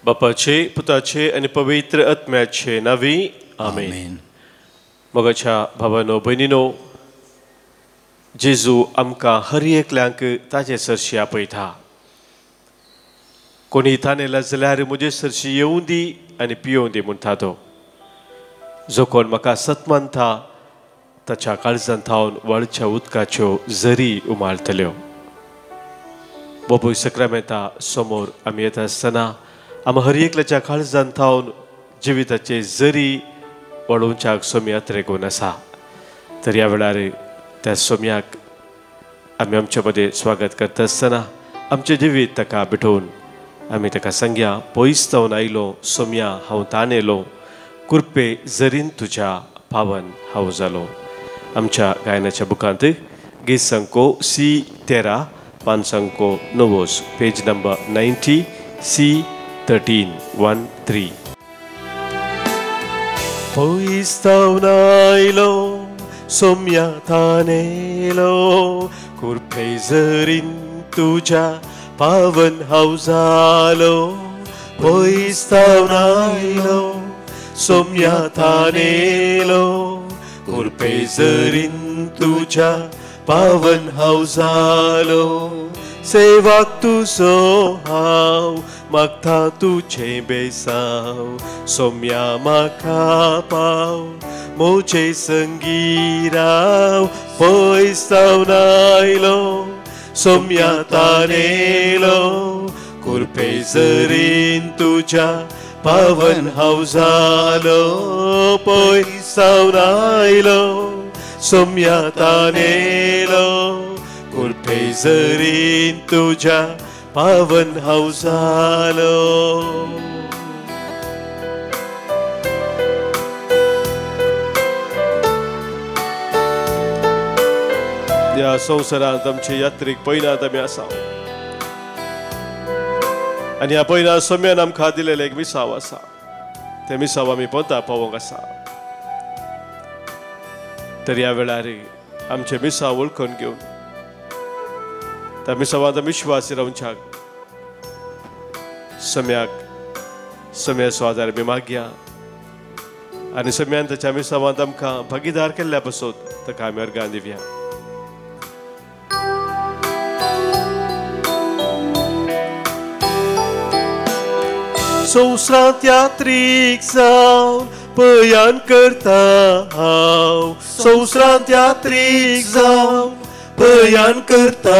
बापाचे पुताचे आणि पवित्र आत्म्याचे नावी आमेन. मोगाच्या भावांनो भयणींनो, जेजू आमकां हर एकल्यांक ताजे सरशी आपयता. कोणी ताणेला जाल्यार म्हजे सरशी येवं दी आनी पियोवं दी म्हणटा तो. जो कोण म्हाका सत मानता ताच्या काळजांत थावन वळच्या उदकाच्यो झरी उमाळटल्यो. बापूय सक्रामेंता समोर आमी येता आसतना आमी हर एकल्याच्या काळजांत थावन जिविताचे झरी वळोवच्याक सोमी यात्रेकून आसा. तर ह्या वेळार त्या सोम्याक आमी आमच्या मदें स्वागत करता आसतना आमचें जिवीत ताका भेटोवन आमी ताका सांगया, पयस जावन आयलो सोम्या हांव ताणेलो, कुरपे झरीन तुज्या पावन हांव जालो. आमच्या गायनाच्या बुकांत गीत संको C13 पान संको 9 पेज नंबर 90 C13 पयस जावन आयलो सोम्या ताणेलो, कुरपे झरीन तुज्या पावन हांव जालो. पयस जावन आयलो सोम्या ताणेलो, कुरपे झरीन तुज्या पावन हांव जालो. सेवाक तुजो हांव मागता तुझे बेसाव, सोम्या म्हाका पाव मोचे संगी राव. पयस जावन आयलो सोम्या ताणेलो, कुरपे झरीन तुज्या पावन हांव जालो. पयस जावन आयलो सोम्या ताणेलो, कुरपे झरीन तुज्या पावन हांव जालो. ह्या संवसारांत आमचे यात्रेक पयनात आमी आसा आनी ह्या पयना सोम्यान आमकां दिलेले एक मिसाव आसा. ते मिसाव आमी पोता पावोंक आसा. तर ह्या वेळार आमचे मिसाव वळखून घेवन त्या मिसावांत विश्वास रावच्याक सोम्याचो आदार आमी मागया आनी सोम्यान ताच्या मिसावांत आमकां भागीदार केल्ल्या पासून ताका आमी अर्गां दिवया. संवसारांत यात्रीक जावन पयान करता हांव, संवसारांत यात्रीक जावन पयान करता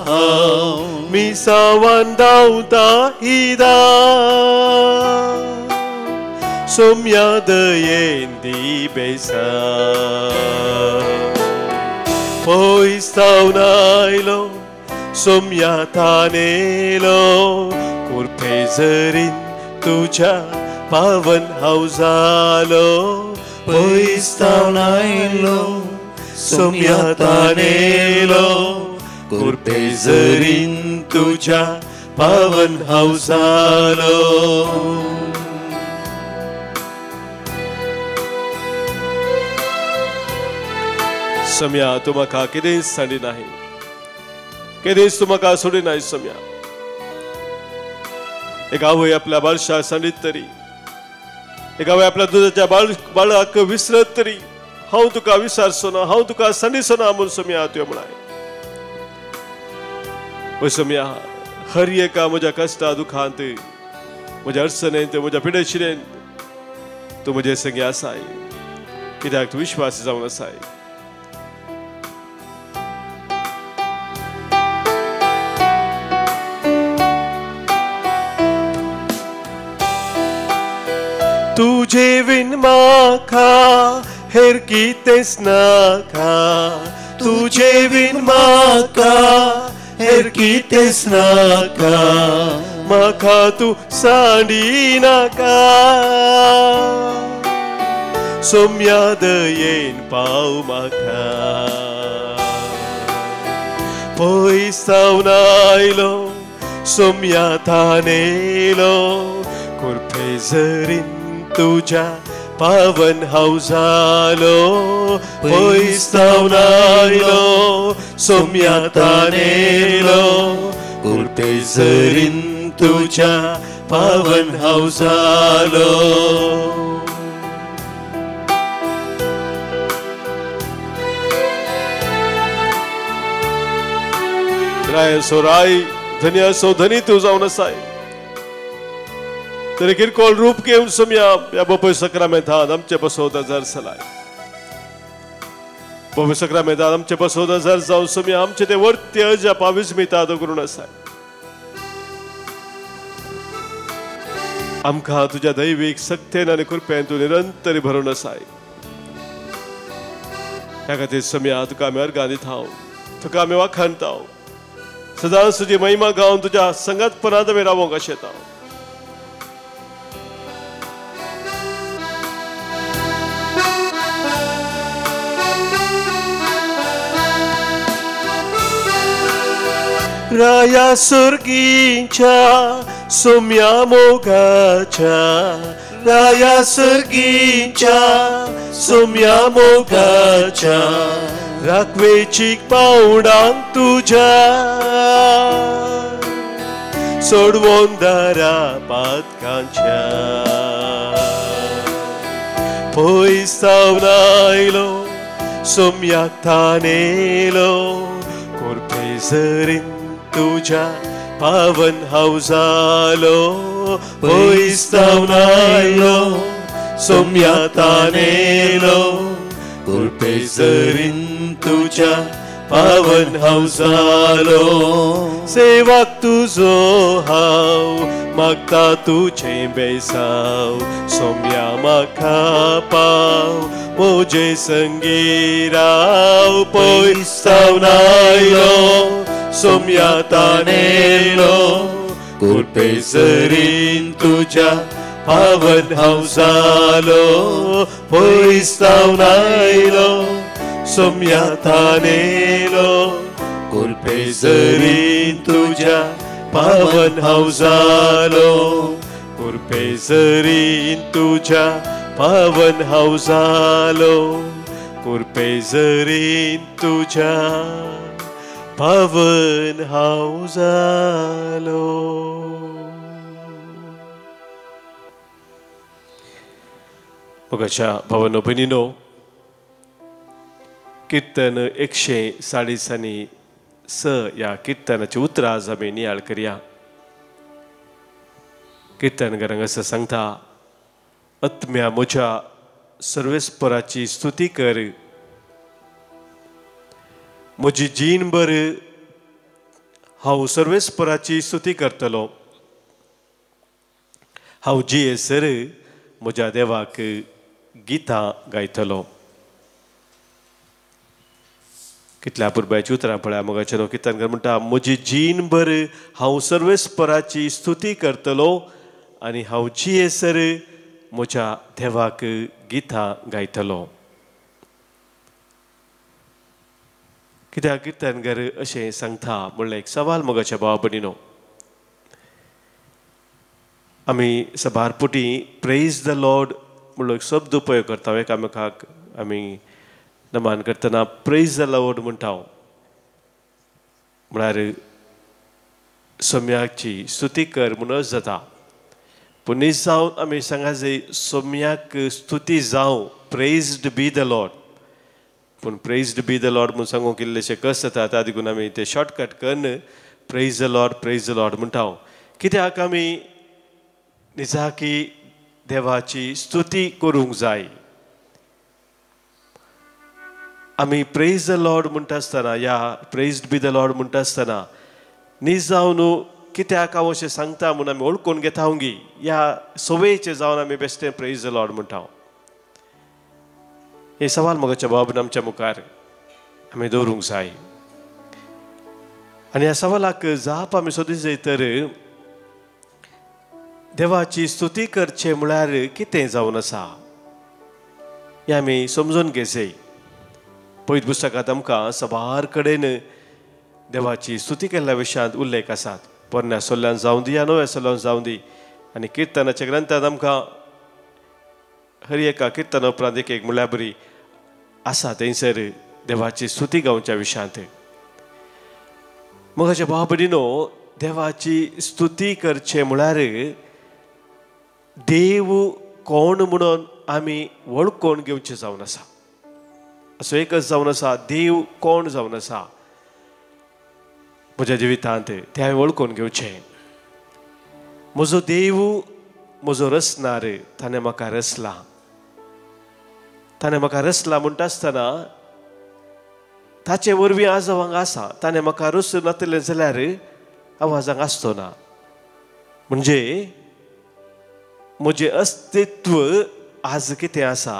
हांव, मिसावान धांवता हिदा सोम्या दयेन दी बेसा. पयस जावन आयलो सोम्या ताणेलो, कुरपे झरीन तुज्या पावन हांव जालो. पयस जावन आयलो सोम्या ताणेलो, कुरपे झरीन तुज्या पावन हांव जालो. सोम्या तूं म्हाका केदेंच सांडिनाय, केदेंच तूं म्हाका सोडिनाय. सोम्या एक आवय आपल्या बाळशाक सांडीत तरी, एक आवय आपल्या दुधाच्या बाळाक विसरत तरी हांव तुका विसरचो ना, हांव तुका सांडिचो ना म्हूण सोम्या तुवें म्हणाय. पळय सोम्या, हर एका म्हज्या कश्टा दुखांत, म्हज्या अडचणेंत, म्हज्या पिडेशिरेंत तूं म्हजे संगी आसाय, कित्याक तूं विश्वासी जावन आसाय. तुझे विन म्हाका हेर कितेंच नाका, तुझे विन म्हाका हेर कितेंच नाका, म्हाका तूं सांडी नाका. सोम्या दयेन पाव म्हाका. पयस जावन आयलो सोम्या ताणेलो, कुरपे झरीन तुज्या पावन हांव जालो. पयस जावन आयलो सोम्या ताणेलो, कुरपे झरीन तुज्या पावन हांव जालो. राय सो राय धन्य सो धनी तू जावन आसाय. तरी किरकोळ रूप घेवन सोम्या ह्या बोपय सक्रामेंतांत आमचे बसोवत हजार जालाय. बोपय सक्रामेंतांत आमचे बसोवत हजार जावन सोम्या आमचे ते वर्त्य ज्या पाविस्मिता करून आसाय. आमकां तुज्या दैवीक सक्तेन आनी कृपेन तूं निरंतर भरून आसाय. ह्या खातीर सोम्या तुका आमी अर्गां दिता, तुका आमी वाखाणता. सदांच तुजी महिमा गावन तुज्या संगतपणांत आमी रावोंक आशेता. राया सर्गींच्या सोम्या मोगाच्या, राया सर्गींच्या सोम्या मोगाच्या, राखवेची पावडांक तुज्या सोडवोन दारा पातकांच्या. पयस जावन आयलो सोम्याक थानेलो, कोरपे जरीन तुज्या पावन हांव जालो. पयस जावन आयलो सोम्याक थानेलो, कोरपे जरीन तुज्या पावन हांव जालो. सेवाक तुजो हांव मागता तुझें बेसांव. सोम्या म्हाका पाव म्हजे संगी राव. पयस जावन आयलो सोम्या थानेलो, कोरपे जरीन तुज्या पावन हांव जालो. पयस जावन आयलो सोम्या थानेलो, कोरपे जरीन तुज्या पावन हांव जालो. कोरपे जरीन तुज्या पावन हांव जालो. कोरपे जरीन तुज्या पावन हांव जालो. मोगाच्या भावांनो भयणींनो, कीर्तन 146 या कीर्तनाची उतरां आज आमी नियाळ करया. कीर्तनकारांक असं सांगता, आत्म्या म्हज्या सर्वेस्पराची स्तुती कर. म्हजी जीणभर हांव सर्वेस्पराची स्तुती करतलो. हांव जियेसर म्हज्या देवाक गितां गायतलो. कितल्या पुरबायची उतरां पळया. मोगाचे न्हू कीर्तनकार म्हणटा, म्हजी जीणभर हांव सर्वेस्पराची स्तुती करतलो आनी हांव जियेसर म्हज्या देवाक गितां गायतलो. कित्याक कीर्तनकार अशें सांगता म्हणल्यार एक सवाल मोगाच्या भावा भयणींनो. आमी सबारपुटी प्रेज द लॉर्ड म्हणलो एक शब्द उपयोग करता. एकामेकाक आमी नमान करतना प्रेज द लॉर्ड म्हणटा, म्हळ्यार सोम्याची स्तुती कर म्हणून जाता. पूण न्ही जावन आमी सांगा जे सोम्याक स्तुती जावं, प्रेज्ड बी द लॉर्ड. पूण प्रेज्ड बी द लॉर्ड म्हणून सांगूंक इल्लेशें कस जाता. त्या देखून आमी ते शॉर्टकट करून प्रेज द लॉर्ड म्हणटा. कित्याक आमी निजाकी देवाची स्तुती करूंक जाय. आमी प्रेज द लॉर्ड म्हणटा आसतना या प्रेज्ड बी द लॉर्ड म्हणटा आसतना न्ही जावन कित्याक हांव अशें सांगता म्हणून आमी ओळखून घेता उंगी ह्या सवयेचे जावन आमी बेश्टें प्रेज द लॉर्ड म्हणटा. हे सवाल मोगाच्या बाबन आमच्या मुखार आमी दवरूंक जाय. आनी ह्या सवालाक जाप आमी सोदूंक जाय तर देवाची स्तुती करचें म्हळ्यार कितें जावन आसा हें आमी समजून घेवचें. पयत पुस्तकांत आमकां सबार कडेन देवाची स्तुती केल्ल्या विशयांत उल्लेख आसात. पोरण्या सोल्ल्यान जावं दी या नव्या सोल्ल्यान जावं दी. आनी किर्तनाच्या ग्रंथांत आमकां हर एका किर्तना उपरांत एक म्हळ्यार बरी आसा थंयसर देवाची स्तुती गावच्या विशयांत. मोगाच्या भाव भयणींनो, देवाची स्तुती करचें म्हळ्यार देव कोण म्हणून आमी वळखून घेवचें जावन आसा. असो एकच जावन आसा, देव कोण जावन आसा म्हज्या जिवितांत तें हांवें वळखून घेवचें. म्हजो देव म्हजो रचणार, ताणें म्हाका रचला. ताणें म्हाका रचला म्हणटा आसतना ताचे वरवीं आज हांव हांगा आसा. ताणें म्हाका रचून नातलें जाल्यार हांव आज हांगा आसचो ना. म्हणजे म्हजें अस्तित्व आज कितें आसा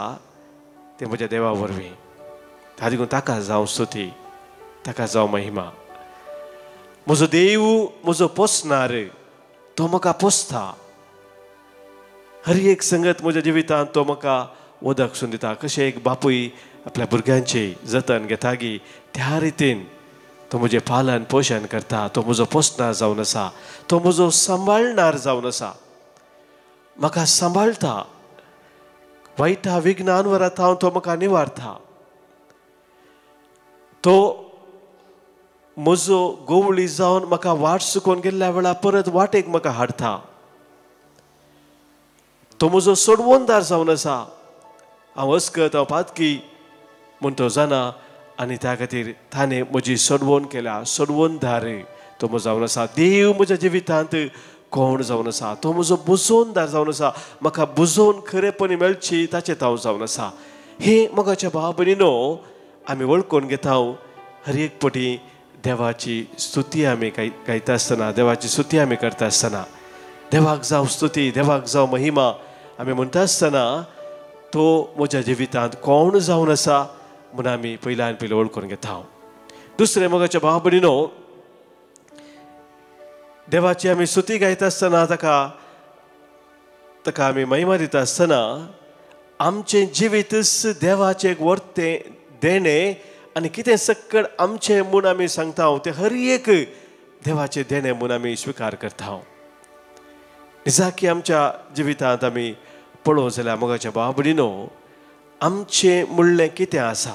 तें म्हज्या देवा वरवीं. ताका लागून ताका जावं स्तुती, ताका जावं महिमा. म्हजो देव म्हजो पोसणार, तो म्हाका पोसता. हर एक संगत म्हज्या जिवितांत तो म्हाका वदकसून दिता. कशें एक बापूय आपल्या भुरग्यांची जतन घेता गी त्या रितीन तो म्हजें पालन पोशण करता. तो म्हजो पोसणार जावन आसा, तो म्हजो सांबाळणार जावन आसा, म्हाका सांबाळटा. वायटा विघ्नान वरात हांव तो म्हाका निवारता. तो म्हजो गोवळी जावन म्हाका वाट चुकोवन गेल्ल्या वेळार परत वाटेक म्हाका हाडटा. तो म्हजो सोडवोनदार जावन आसा. हांव अस्कत, हांव पातकी म्हूण तो जाणा आनी त्या खातीर ताणें म्हजी सोडवण केल्या. सोडवोनदार तो म्हजो जावन आसा. देव म्हज्या जिवितांत कोण जावन आसा, तो म्हजो बुजोवनदार जावन आसा. म्हाका बुजोवन खरेपणी मेळची ताचें हांव जावन आसा. हे मोगाच्या भाव भयणीनो आमी वळखून घेता. हर एक पटी देवाची स्तुती आमी गायता आसतना, देवाची स्तुती आमी करता आसतना, देवाक जावं स्तुती, देवाक जावं महिमा आमी म्हणटा आसतना तो म्हज्या जिवितांत कोण जावन आसा म्हूण आमी पयल्यान पयलीं वळखून घेता. दुसरें मोगाच्या भाव भयणीनो, देवाची आमी स्तुती गायता आसतना, ताका आमी महिमा दिता आसतना आमचें जिवीतच देवाचें एक वर्तें देणें आनी कितें सक्कड आमचें म्हूण आमी सांगता तें हर एक देवाचें देणें म्हूण आमी स्विकार करता. निजाकी आमच्या जिवितांत आमी पळोवं जाल्यार मोगाच्या भाव भयणीनो, आमचें म्हणलें कितें आसा,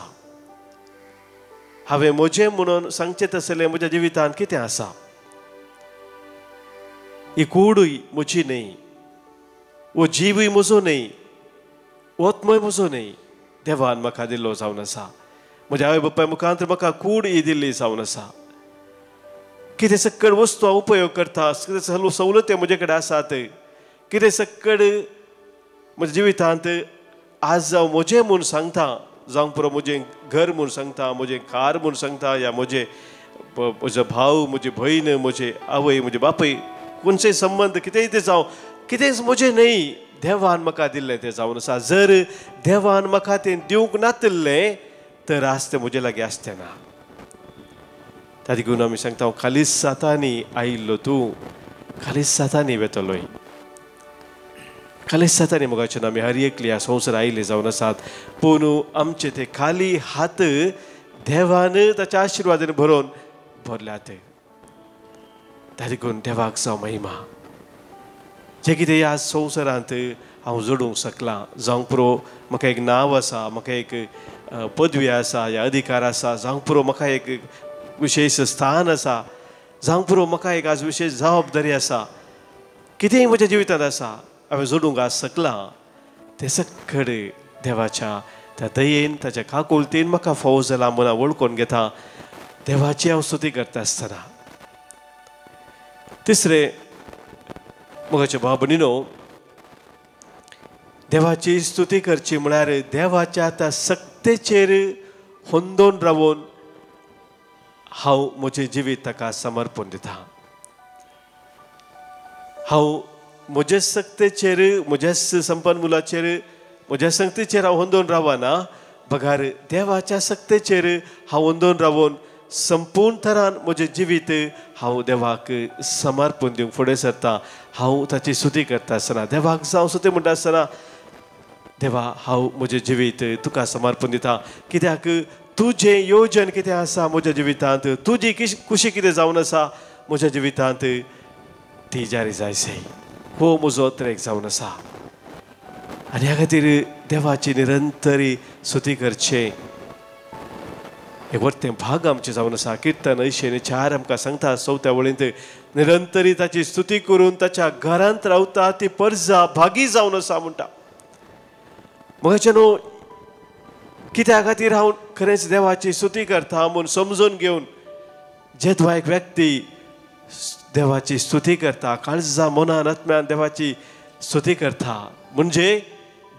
हांवें म्हजें म्हणून सांगचें तसलें म्हज्या जिवितांत कितें आसा. ही कूडूय म्हजी न्ही, वो जीवूय म्हजो न्ही, ओत्मय म्हजो न्ही, देवान म्हाका दिल्लो जावन आसा. म्हज्या आवय बापाय मुखांतर म्हाका कूड ही दिल्ली जावन आसा. कितें सक्कड वस्तू हांव उपयोग करता, कितें सवलती म्हजे कडेन आसात, कितें सक्कड म्हज्या जिवितांत आज हांव म्हजें म्हूण सांगता, जावं पुरो म्हजें घर म्हूण सांगता, म्हजें कार म्हूण सांगता, या म्हजो भाव, म्हजी भयण, म्हजे आवय, म्हजे बापूय, कोणचेय संबंध कितेंय ते जावं, कितेंच म्हजें न्ही, देवान म्हाका दिल्लें तें जावन आसा. जर देवान म्हाका तें दिवंक नातलें तर आज तें म्हजे लागीं आसतें ना. त्या देखून आमी सांगता खालीच सातानी आयिल्लो तूं, खालीच सातानी वेतलोय. खालीच सातानी मोगाचें आमी हर एकली ह्या संवसार आयिल्ले जावन आसात, पूण आमचे ते खाली हात देवान ताच्या आशिर्वादान भरल्यात. त्या देखून देवाक जावं महिमा. जे कितें ह्या संवसारांत हांव जोडूंक शकलां, जावं पुरो म्हाका एक नांव आसा, म्हाका एक पदवी आसा, या अधिकार आसा, जावं पुरो म्हाका एक विशेश स्थान आसा, जावं पुरो म्हाका एक आज विशेश जबाबदारी आसा, कितेंय म्हज्या जिवितांत आसा हांवें जोडूंक आज शकलां, तें सक्कड देवाच्या त्या दयेन, ताच्या काकुलतेन म्हाका फावो जाला म्हूण हांव वळखून घेता. देवाची हांव स्तुती करता आसतना. तिसरें मोगाच्या भाव भयणीनो, देवाची स्तुती करची म्हळ्यार देवाच्या त्या सक्तेचेर होंदोन रावून हांव म्हजें जिवीत ताका समर्पण दिता. हांव म्हज्या सक्तेचेर, म्हज्या संपन्मुलाचेर, म्हज्या संगतीचेर हांव होंदोन रावना, बगार देवाच्या सक्तेचेर हांव होंदोन रावून संपूर्ण तरान म्हजें जिवीत हांव देवाक समर्पण दिवंक फुडें सरता. हांव ताची स्तुती करता आसतना, देवाक जावं स्तुती म्हणटा आसतना, देवा हांव म्हजें जिवीत तुका समर्पण दिता. कित्याक तुजें योजन कितें आसा म्हज्या जिवितांत, तुजी खुशी कितें जावन आसा म्हज्या जिवितांत, ती जारी जायसी. हो म्हजो अत्रेक जावन आसा. आनी ह्या खातीर देवाची निरंतरी स्तुती करचें. एक वर्तें भाग आमचे जावन आसा. किर्तन 104 आमकां सांगता 4थ्या वळींत, निरंतरी ताची स्तुती करून ताच्या घरांत रावता ती परजा भागी जावन आसा म्हणटा. मगाच्या न्हू कित्या खातीर हांव खरेंच देवाची स्तुती करता म्हूण समजून घेवन जेदवा एक व्यक्ती देवाची स्तुती करता, काळजा मनान आत्म्यान देवाची स्तुती करता, म्हणजे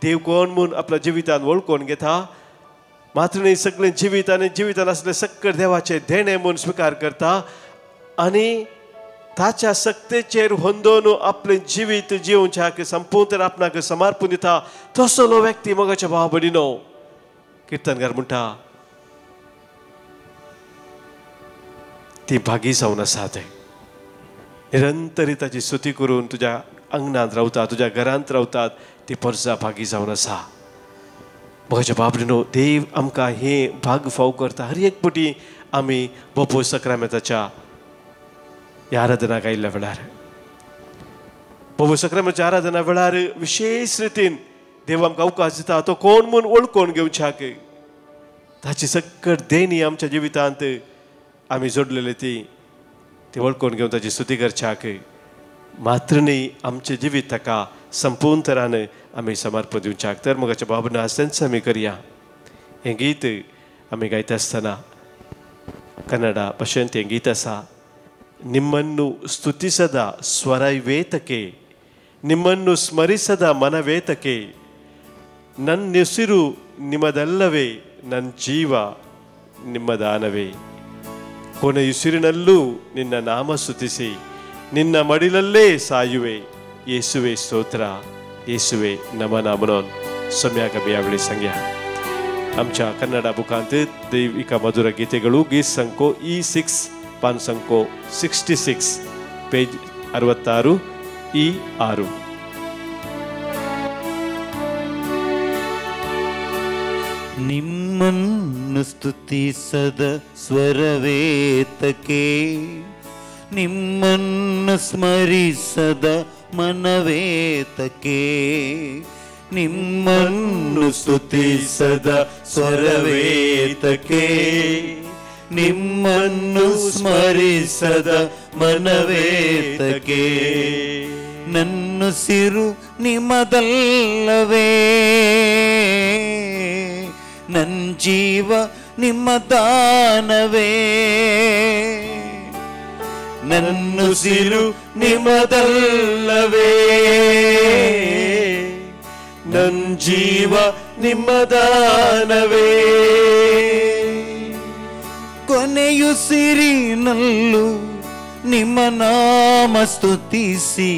देव कोण म्हूण आपल्या जिवितान वळखून घेता. मात्र न्ही सगळें जिवीत आनी जिवितान आसलें सक्कल देवाचे देणे म्हूण स्विकार करता आनी ताच्या सक्तेचेर होंदोन आपलें जिवीत जिवच्याक संपूर्ण आपणाक समर्पण दिता. तसलो व्यक्ती मोगाच्या भाव भयणीनो, किर्तनकार म्हणटा ती भागी जावन आसा. ते निरंतरी ताची स्तुती करून तुज्या अंगणांत रावतात, तुज्या घरांत रावतात, ती परजा भागी जावन आसा. मोगाच्या बाबडीनो, देव आमकां हे भाग फाव करता. हर एक पटी आमी बोपो सक्रामेंताच्या ह्या आराधनाक आयिल्ल्या वेळार, बोपो सक्रामेंताच्या आराधना वेळार विशेष रितीन देव आमकां अवकाश दिता. तो कोण म्हूण वळखून घेवच्याक, ताची सक्कल देणी आमच्या जिवितांत आमी जोडलेली ती वळखून घेवन ताची स्तुती करच्याक. मात्र न्ही आमचें जिवीत ताका संपूर्ण तरान आमी समर्पण दिवच्याक. तर मोगाच्या बाबना सेन्स आमी करया. हें गीत आमी गायता आसतना कन्नडा भाशेंत हें गीत आसा. ನಿಮ್ಮನ್ನು ಸ್ತುತಿಸದ ಸ್ವರವೇತಕೆ, ನಿಮ್ಮನ್ನು ಸ್ಮರಿಸದ ಮನವೇತಕೆ, ನನ್ನೆಸಿರು ನಿಮ್ಮದಲ್ಲವೇ, ನನ್ನ ಜೀವ ನಿಮ್ಮ ದಾನವೇ. ಕೊನೆಯುಸಿರಿನಲ್ಲೂ ನಿನ್ನ ನಾಮ ಸ್ತುತಿಸಿ ನಿನ್ನ ಮಡಿಲಲ್ಲೇ ಸಾಯುವೆ. ಯೇಸುವೆ ಸ್ತೋತ್ರ, ಯೇಸುವೆ ನಮನ म्हणून सम्याक आमी ह्या वेळी सांगया. आमच्या कन्नडा बुकांत दैविक मधुर गीतेಗಳು गीत संको E6 पान संको 66 पेज 66 E6. ನಿಮ್ಮನ್ನು ಸ್ತುತಿಸದ ಸ್ವರವೇತಕೆ, ನಿಮ್ಮನ್ನು ಸ್ಮರಿಸದ ಮನವೇತಕೆ, ನಿಮ್ಮನ್ನು ಸ್ತುತಿಸದ ಸ್ವರವೇತಕೆ, ನಿಮ್ಮನ್ನು ಸ್ಮರಿಸದ ಮನವೇತಕೆ, ನನ್ನುಸಿರು ನಿಮ್ಮದಲ್ಲವೇ, ನನ್ನ ಜೀವ ನಿಮ್ಮ ದಾನವೇ, ನನ್ನುಸಿರು ನಿಮ್ಮದಲ್ಲವೇ, ನನ್ನ ಜೀವ ನಿಮ್ಮ ದಾನವೇ. ಕೊನೆಯುಸಿರಿನಲ್ಲೂ ನಿಮ್ಮ ನಾಮ ಸ್ತುತಿಸಿ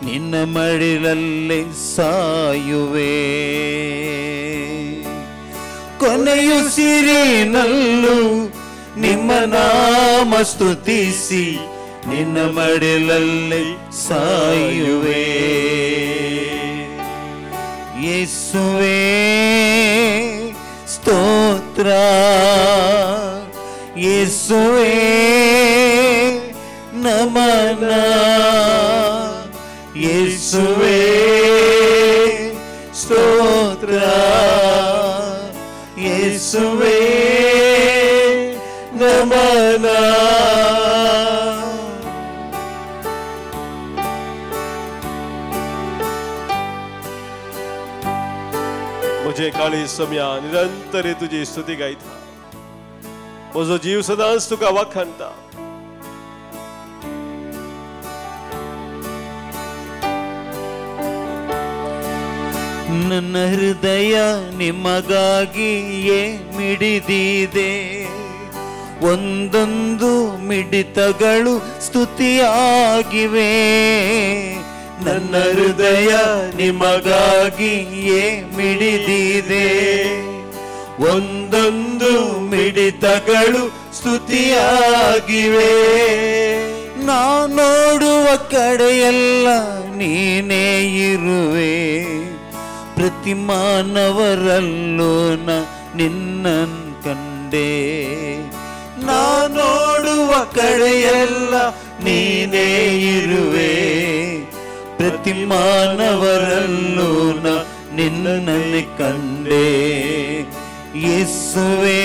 ನಿನ್ನ ಮಡಿಲಲ್ಲೇ ಸಾಯುವೆ. ಕೊನೆಯುಸಿರಿನಲ್ಲೂ ನಿಮ್ಮ ನಾಮ ಸ್ತುತಿಸಿ ನಿನ್ನ ಮಡಿಲಲ್ಲೇ ಸಾಯುವೆ. ಯೇಸುವೇ ಸ್ತೋತ್ರ, ಯೇಸುವೇ ನಮನ, ಯೇಸುವೇ ಸ್ತೋತ್ರ, ಯೇಸುವೇ ನಮನ. म्हजे काळी सम्या निरंतरी तुझी स्तुती गायता. म्हजो जीव सदांच तुका वखणटा. ನನ್ನ ಹೃದಯ ನಿಮಗಾಗಿಯೇ ಮಿಡಿದಿದೆ, ಒಂದೊಂದು ಮಿಡಿತಗಳು ಸ್ತುತಿಯಾಗಿವೆ. ನನ್ನ ಹೃದಯ ನಿಮಗಾಗಿಯೇ ಮಿಡಿದಿದೆ, ಒಂದೊಂದು ಮಿಡಿತಗಳು ಸ್ತುತಿಯಾಗಿವೆ. ನಾ ನೋಡುವ ಕಡೆಯೆಲ್ಲ ನೀನೇ ಇರುವೆ, ಪ್ರತಿ ಮಾನವರಲ್ಲೂ ನಿನ್ನನ್ನು ಕಂಡೆ. ನಾ ನೋಡುವ ಕಡೆಯೆಲ್ಲ ನೀನೇ ಇರುವೆ, ಪ್ರತಿ ಮಾನವರಲ್ಲೂ ನಿನ್ನನ್ನು ಕಂಡೆ. ಯೇಸುವೇ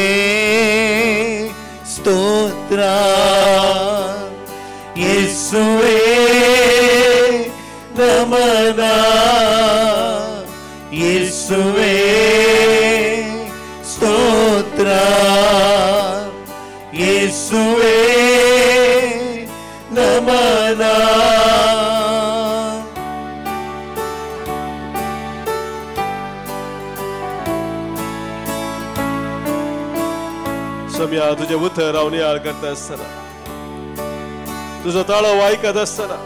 सम्या तुझे उथं रावून याळ करत असताना, तुझं ताळो आयकत असताना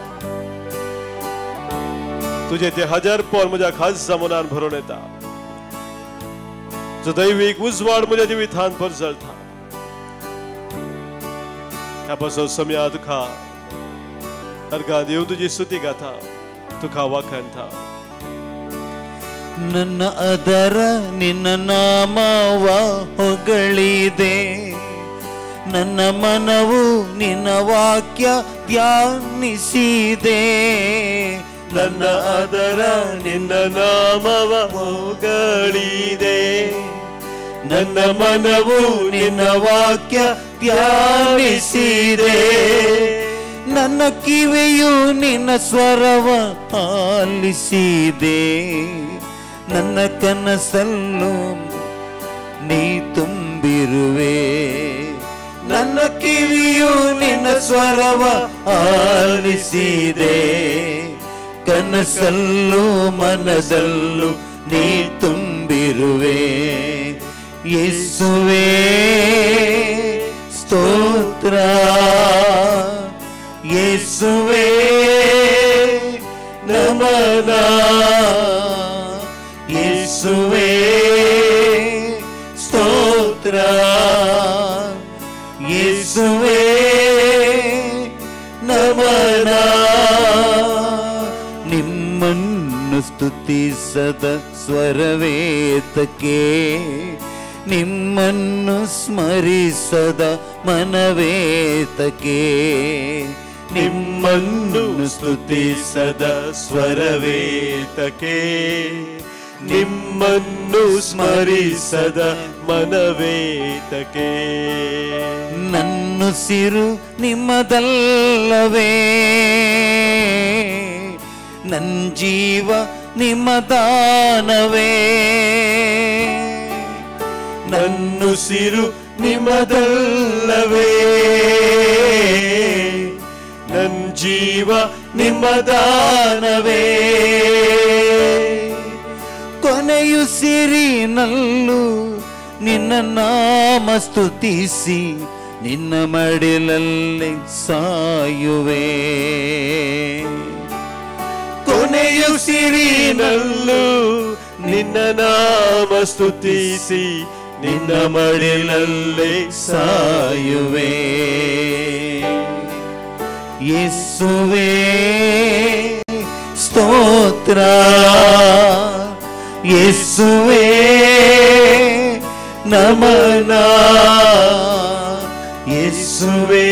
तुझे ते हजार पोर म्हज्या खासा मनान भरून येता. जो दैवीक उजवाड म्हज्या जिवितांत परजळटा. ह्या पासून सम्या तुका अर्घा देव तुझी स्तुती गाता, तुका वाखणता. ನನ್ನ ಅದರ ನಿನ್ನ ನಾಮವ ಹೊಗಳಿದೆ, ನನ್ನ ಮನವು ನಿನ್ನ ವಾಕ್ಯ ಧ್ಯಾನಿಸಿದೆ. ನನ್ನ ಅದರ ನಿನ್ನ ನಾಮವ ಹೊಗಳಿದೆ, ನನ್ನ ಮನವು ನಿನ್ನ ವಾಕ್ಯ ಧ್ಯಾನಿಸಿದೆ. ನನ್ನ ಕಿವಿಯು ನಿನ್ನ ಸ್ವರವ ಆಲಿಸಿದೆ, ನನ್ನ ಕನಸಲ್ಲೂ ನೀ ತುಂಬಿರುವೆ. ನನ್ನ ಕಿವಿಯು ನಿನ್ನ ಸ್ವರವ ಆಲಿಸಿದೆ, ಕನಸಲ್ಲೂ ಮನದಲ್ಲೂ ನೀ ತುಂಬಿರುವೆ. ಯೇಸುವೇ ಸ್ತೋತ್ರ, ಯೇಸುವೇ ನಮನ, ಯೇಸುವೇ ಸ್ತೋತ್ರ, ಯೇಸುವೇ ನಮನ. ನಿಮ್ಮನ್ನು ಸ್ತುತಿಸದ ಸ್ವರವೇತಕ್ಕೆ, ನಿಮ್ಮನ್ನು ಸ್ಮರಿಸದ ಮನವೇತಕ್ಕೆ. ನಿಮ್ಮನ್ನು ಸ್ತುತಿಸದ ಸ್ವರವೇತಕ್ಕೆ, ನಿಮ್ಮನ್ನು ಸ್ಮರಿಸದ ಮನವೇತಕ್ಕೆ. ನನ್ನುಸಿರು ನಿಮ್ಮದಲ್ಲವೇ, ನನ್ನ ಜೀವ ನಿಮ್ಮದಾನವೇ. ನನ್ನುಸಿರು ನಿಮ್ಮದಲ್ಲವೇ, ನನ್ನ ಜೀವ ನಿಮ್ಮದಾನವೇ. ಕೊನೆಯುಸಿರಿನಲ್ಲೂ ನಿನ್ನ ನಾಮ ಸ್ತುತಿಸಿ, ನಿನ್ನ ಮಡಿಲಲ್ಲಿ ಸಾಯುವೆ. ಕೊನೆಯುಸಿರಿನಲ್ಲೂ ನಿನ್ನ ನಾಮ ಸ್ತುತಿಸಿ, ನಿನ್ನ ಮಡಿಲಲ್ಲೇ ಸಾಯುವೆ. ಯೇಸುವೇ ಸ್ತೋತ್ರ, ಯೇಸುವೇ ನಮನ, ಯೇಸುವೇ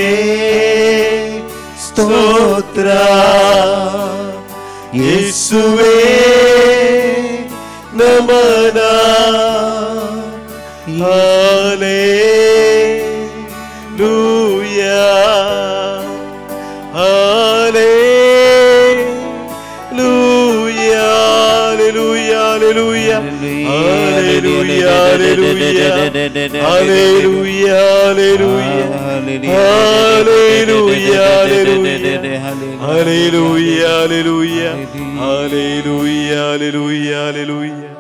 ಸ್ತೋತ್ರ, ಯೇಸುವೇ ನಮನ. Hallelujah, hallelujah, hallelujah, hallelujah, hallelujah, hallelujah, hallelujah, hallelujah, hallelujah, hallelujah, hallelujah, hallelujah, hallelujah,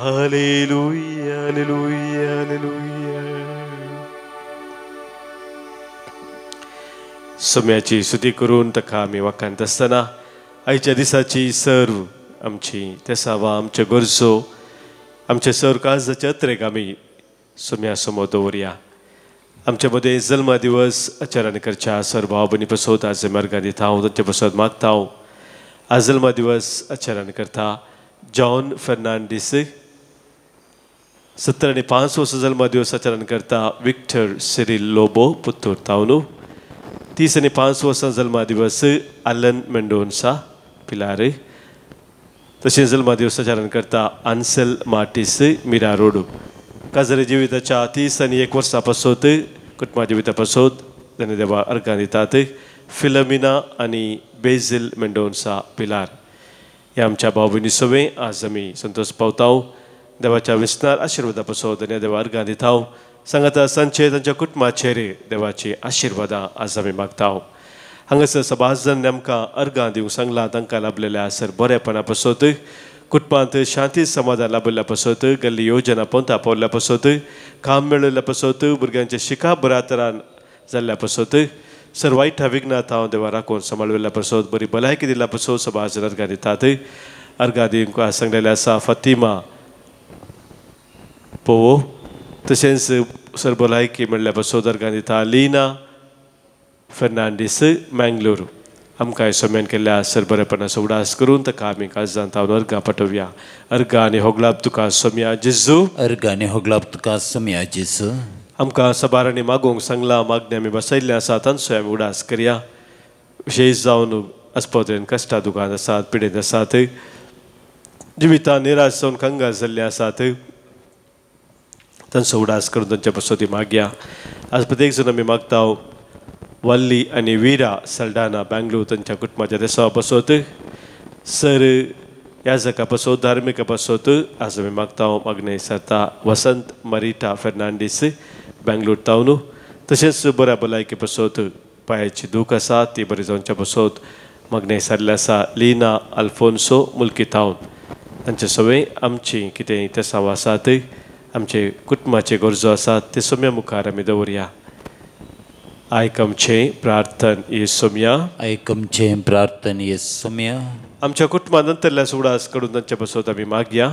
hallelujah, hallelujah. सम्याची स्तुती करून ताका आमी वखणत आसतना आयच्या दिसाची सर्व आमची तेसावा, आमच्यो गरजो, आमचे सर्व काळजाचे अत्रेक आमी सम्या समोर दवरया. आमचे मदें जल्मा दिवस आचरण करच्या सर्व भाव भयणी पासत आज मार्गां दिता हांव तांचे पासत मागता. हांव आज जल्मा दिवस आचरण करता जॉन फर्नांडीस. 75 वर्सां जल्मा दिवस आचरण करता विक्टर सिरिल लोबो पुत्तूर तावनू. 35 वर्सां जल्मा दिवस आलन मेंडोन्सा पिलार. तशेंच जल्मा दिवस आचरण करता आन्सेल मार्टिस मिरा रोड. काजरे जिविताच्या 31 वर्सां पासत कुटुंबा जिविता पासत ताणें देवा अर्गां दितात फिलोमिना आनी बेजिल मेंडोन्सा पिलार. ह्या आमच्या भाव भयणी सगळे आज आमी संतोष पावता. देवाच्या विस्तार आशिर्वादा पासत ताणें देवा अर्गां दिता. सांगाता सांचे तांच्या कुटुंबाचेर देवाची आशिर्वादां आज आमी मागता. हांगासर सभाजन आमकां अर्गां दिवंक सांगला तांकां लाभलेल्या सर बरेपणा पासत कुटुंबांत शांती समाधान लाभल्या पासत गल्ली योजना पंथा पावल्या पासत काम मेळयल्या पासत भुरग्यांचे शिका बऱ्या तरान जाल्ल्या पासत सर्वायठा विघ्नात हांव देवा राखून सांबाळल्या पासत बरी भलायकी दिल्या पासत सभाज अर्घा दितात. अर्घा दिवंक सांगलेले आसा फातिमा पोवो. तशेंच सर भलायकी म्हणल्या पासत अर्घा दिता लीना फर्नांडीस मँगलोर. आमकां सोम्यान केल्ल्या सर बरेपणाचो उडास करून ताका आमी काळजांत हांव अर्घा पाठोवया. अर्घा आनी होगलाब तुका सोम्या जेजू. अर्घा आनी होगलाब तुका सोम्या जेजू. आमकां सबारांनी मागोवंक सांगला मागणी आमी बसयल्ले आसात तांचोय आमी उडास करया. विशेश जावन अस्पतालेन कश्टा दुकान आसात पिडेत आसात जिवितान निराश जावन कंगाल जाल्ले आसात तांचो उडास करून तांच्या पासत मागया. आज प्रत्येक जण आमी मागता वल्ली आनी विरा सल्डाना बँगलोर तांच्या कुटुंबाच्या देसावा पासत सर याजका पासत धार्मिका पासत आज आमी मागता मागणे सरता वसंत मरिटा फेर्नांडीस बँगलोर तावन. तशेंच बऱ्या भलायकी पासत पांयाची दूख आसा ती बरी जावच्या पासत मागणे सारले आसा लीना आल्फोन्सो मुल्की तावन. तांचे सवय आमची कितें तेसांव आसात आमचे कुटुंबाचे गरजो आसात ते सोम्या मुखार आमी दवरया. आयकमचे प्रार्थन येसोम्या. आयकमचे प्रार्थन येसोम्या. आमच्या कुटुंबांत अंतरल्या उडास कडून तांच्या पासत आमी मागया.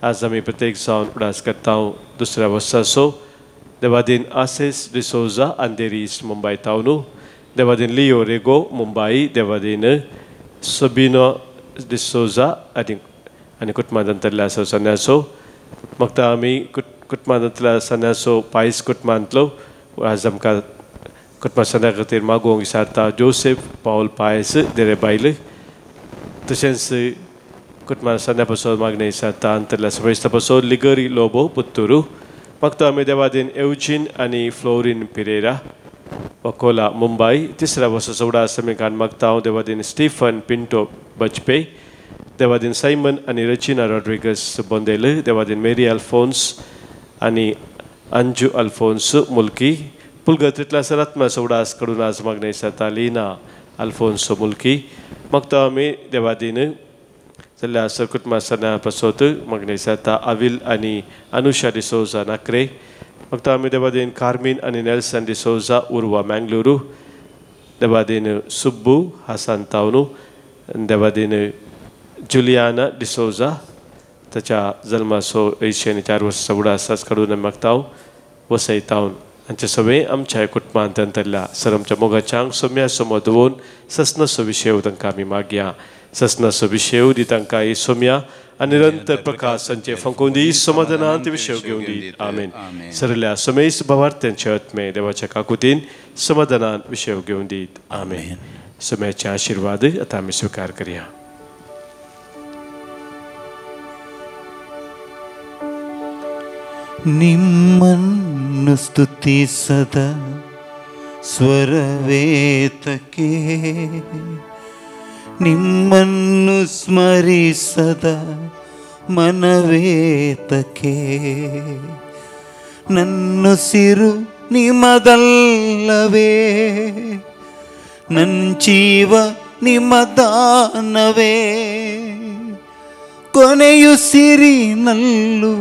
आज आमी प्रत्येक जावन उडास करता दुसऱ्या वर्साचो देवादीन आसेस डिसोजा अंधेरी इस्ट मुंबय तावन. देवादीन लिओ रेगो मुंबई. देवादीन सोबिनो डिसोजा आनी कुटुंबांत अंतरल्या सन्यासो मागता आमी कुटुंबांत अंतरल्या सन्यासो पायस कुटुंबांतलो आज आमकां कुटुंबा सन्या खातीर मागोवंक विचारता जोसेफ पावल पायस देरेबायल. तशेंच कुटुंबा सन्या पासत मागणे विचारता अंतरल्या समेस्ता पासत लिगरी लोबो पुत्तूरू. मागता आमी देवादीन एवजीन आनी फ्लोरीन पिरेरा वकोला मुंबय. तिसऱ्या वर्साचो उडास आमी काण मागता हांव देवादीन स्टीफन पिंटो बजपे. देवादीन सायमन आनी रचिना रॉड्रिगस बोंदेल. देवादीन मेरी अल्फोन्स आनी अंजू अल्फोन्स मुल्की. पुलगत्रींतल्या सरात्म्याचो उडास कडून आज मागणे विचारता लीना अल्फोन्सो मुल्की. मागता आमी देवादीन जाल्ल्या सर कुटुंबा सन्या पासत मागणे विचारता अविल आनी अनुषा डिसोजा नाक्रे. मागता आमी देवादीन कार्मीन आनी नेल्सन डिसोजा उर्वा मँगलुरू. देवादीन सुब्बू हासान तावनू. देवादीन जुलियाना डिसोजा ताच्या जल्माचो 104 वर्साचो उडास कडून आमी मागता वसय तावन. हांचे सगळे आमच्या कुटुंबांत अंतरल्या सर आमच्या मोगाच्यांक सोम्या समोर दवरून ससनसो विशय तांकां आमी मागया. ससनसो विशय दी तांकां ही सोम्या आनी निरंतर प्रकाश तांचे फंकोवन दी समाधानांत विशय घेवन दी. आमेन. सरल्या सोमेस भवार्थ्यांचे आत्मे देवाच्या काकुतीन समाधानांत विशय घेवन दीत. आमेन. सोम्याचे आशिर्वाद आतां आमी स्वीकार करया. ನಿಮ್ಮನ್ನು ಸ್ತುತಿಸದ ಸ್ವರವೇತಕ್ಕೆ ನಿಮ್ಮನ್ನು ಸ್ಮರಿಸದ ಮನವೇತಕ್ಕೆ ನನ್ನುಸಿರು ನಿಮ್ಮದಲ್ಲವೇ ನನ್ನ ಜೀವ ನಿಮ್ಮದಾನವೇ ಕೊನೆಯುಸಿರಿನಲ್ಲೂ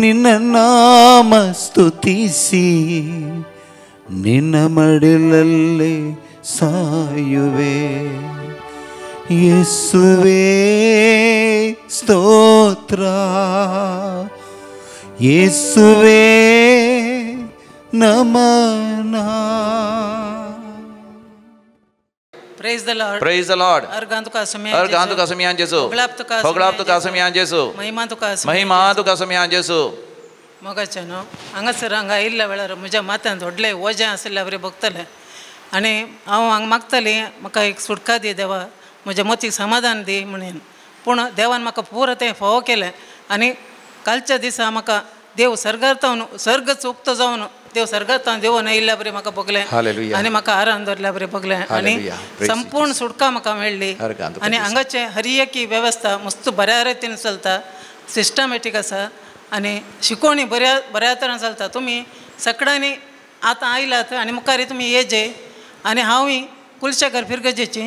ನಿನ್ನ ನಾಮ ಸ್ತುತಿಸಿ ನಿನ್ನ ಮಡಿಲಲ್ಲೇ ಸಾಯುವೆ ಯೇಸುವೇ ಸ್ತೋತ್ರ ಯೇಸುವೇ ನಮನ. Praise the Lord. Praise the Lord. Argan tuka samyan Jesu. Hoglap tuka samyan Jesu. Mahima tuka samyan Jesu. मोगाचेनो हांगासर हांगा आयिल्ल्या वेळार म्हज्या माथ्यान व्हडलें वजें आसलें बरें भोगतलें आनी हांव हांगा मागतालीं म्हाका एक सुटका दी देवा म्हज्या मतीक समाधान दी म्हणून. पूण देवान म्हाका पुरो तें फावो केलें आनी कालच्या दिसा म्हाका देव सर्गांतावन सर्ग चुकतो जावन देव सर्गांतावन देवून आयिल्ल्या बरें म्हाका भोगलें आनी म्हाका आरान दवरल्या बरें भोगलें आनी संपूर्ण सुटका म्हाका मेळ्ळी. आनी हांगाचें हर एक वेवस्था मस्त बऱ्या रितीन चलता, सिस्टमॅटीक आसा आनी शिकोवणी बऱ्या तरेन चलता. तुमी सकाळीं आतां आयलात आनी मुखारी तुमी येजे आनी हांवूय कुलशेखर फिरगजेची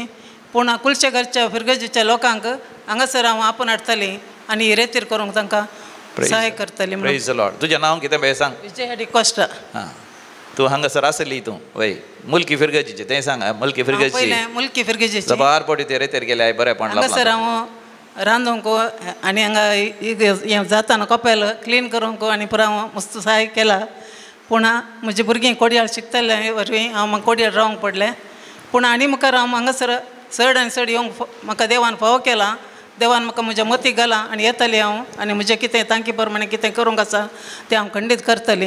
पूण कुलच्या घरच्या फिरगजीच्या लोकांक हांगासर हांव आपण हाडटली आनी रेतीर करूंक तांकां सहाय करतली. Praise the Lord. तुजें नांव कितें बाय सांग? विजय डिकोस्टा. हां, तूं हांगासर आसली तूं वय मुल्की फिरगजीचें तें सांग. मुल्की फिरगजी पयलें मुल्की फिरगजीची जबार पोटी ते रेतेर गेले बरेपण हांगासर हांव रांदूंक आनी हांगा हें जाता न्हू कपेल क्लीन करूंक आनी पुरो हांव मस्त सहाय केला. पूण म्हजी भुरगीं कोडयाळ शिकतले वरवीं हांव म्हाका कोडयाळ रावंक पडलें. पूण आनी मुखार हांव हांगासर चड आनी चड येवंक म्हाका देवान फावो केला. देवान म्हाका म्हज्या मतीक घाला आनी येतली हांव आनी म्हजें कितें तांकी प्रमाणे कितें करूंक आसा तें हांव खंडीत करतली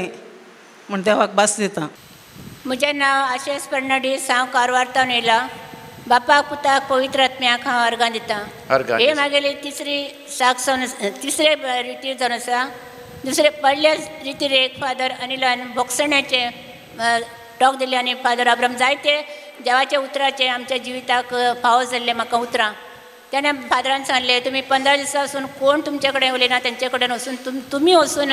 म्हूण देवाक भास दिता. म्हजें नांव आशिश फर्नांडीस. हांव कारवारतावन येयलां. बापाक पुताक पवित्र आत्म्याक हांव अर्गां दितां. हे म्हागेली तिसरी तिसरे रितीर जावन आसा. दुसरे पडल्या रितीर एक फादर अनिलान बोक्सण्याचे टॉक दिले आनी फादर अब्राम जायते देवाच्या उतराचे आमच्या जिविताक फावो जाल्ले म्हाका उतरां. तेणें फादरान सांगलें तुमी 15 दिसां वचून कोण तुमचे कडेन उलयना तेंचे कडेन वचून तुमी वचून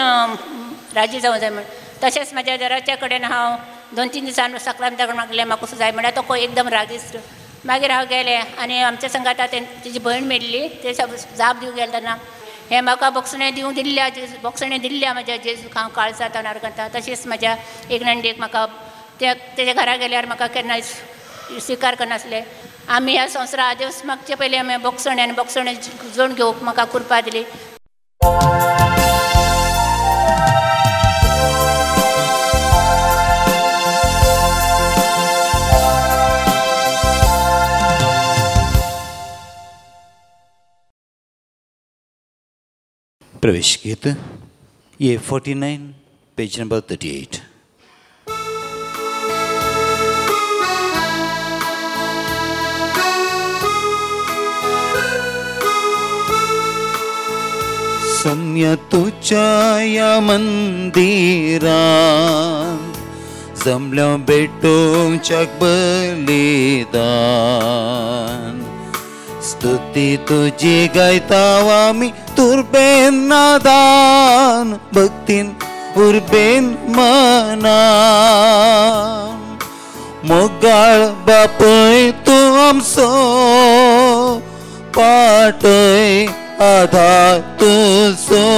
राजी जावं जाय म्हण. तशेंच म्हाज्या देराच्या कडेन हांव 2-3 दिसान सक्रांता कडेन मागलें म्हाका वचूं जाय म्हळ्यार तो एकदम रागिश्ट. मागीर हांव गेलें आनी आमच्या संगाता तेजी भयण मेळ्ळी. ते जाप दिवंक गेले तेन्ना हें म्हाका बोक्सणें दिवंक दिल्ल्या बोक्सणें दिल्ल्या म्हाज्या जेजूक हांव काळजांत अर्गांता. तशेंच म्हाज्या एक नंडेक म्हाका तेज्या घरा गेल्यार म्हाका केन्नाय स्विकार करनासले. आमी ह्या संवसारा आदेस मागचे पयलीं आमी बोक्सणें आनी बोक्सणें जोड घेवंक म्हाका कृपा दिली. प्रवेश गीत ये 49 पेज नंबर 38. सम्य तुझ्या या मंदिरान जमल्या भेटोवच्याक बलिदान. स्तुती तुझी गायताव आमी तुरबेन नादान भक्तीन उर्बेन मनान. मोगाळ बापय तूं आमचो पाटय आधार तुझो.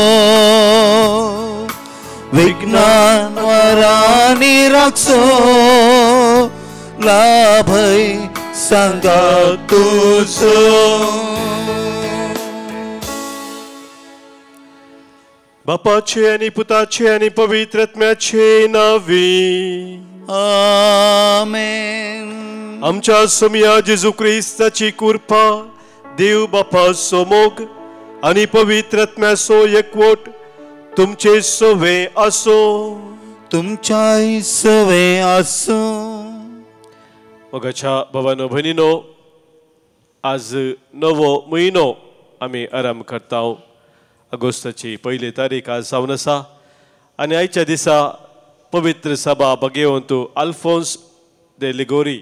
विज्ञान वरांनी राखचो लाभय सांगा तुझो. बापाचे आनी पुताचे आनी पवित्र आत्म्याचे नावी. आमेन. आमच्या सोमिया जेजू क्रिस्ताची कृपा देव बापाचो मोग आनी पवित्र आत्म्याचो एकवट तुमचे सवे आसो. तुमच्याय सवे आसो. मोगाच्या भावानो भयणीनो, आज नवो म्हयनो आमी आराम करता. ऑगस्टाची 1 तारीख आज जावन आसा आनी आयच्या दिसा पवित्र सभा भगवंतू आल्फोन्स दे लिगोरी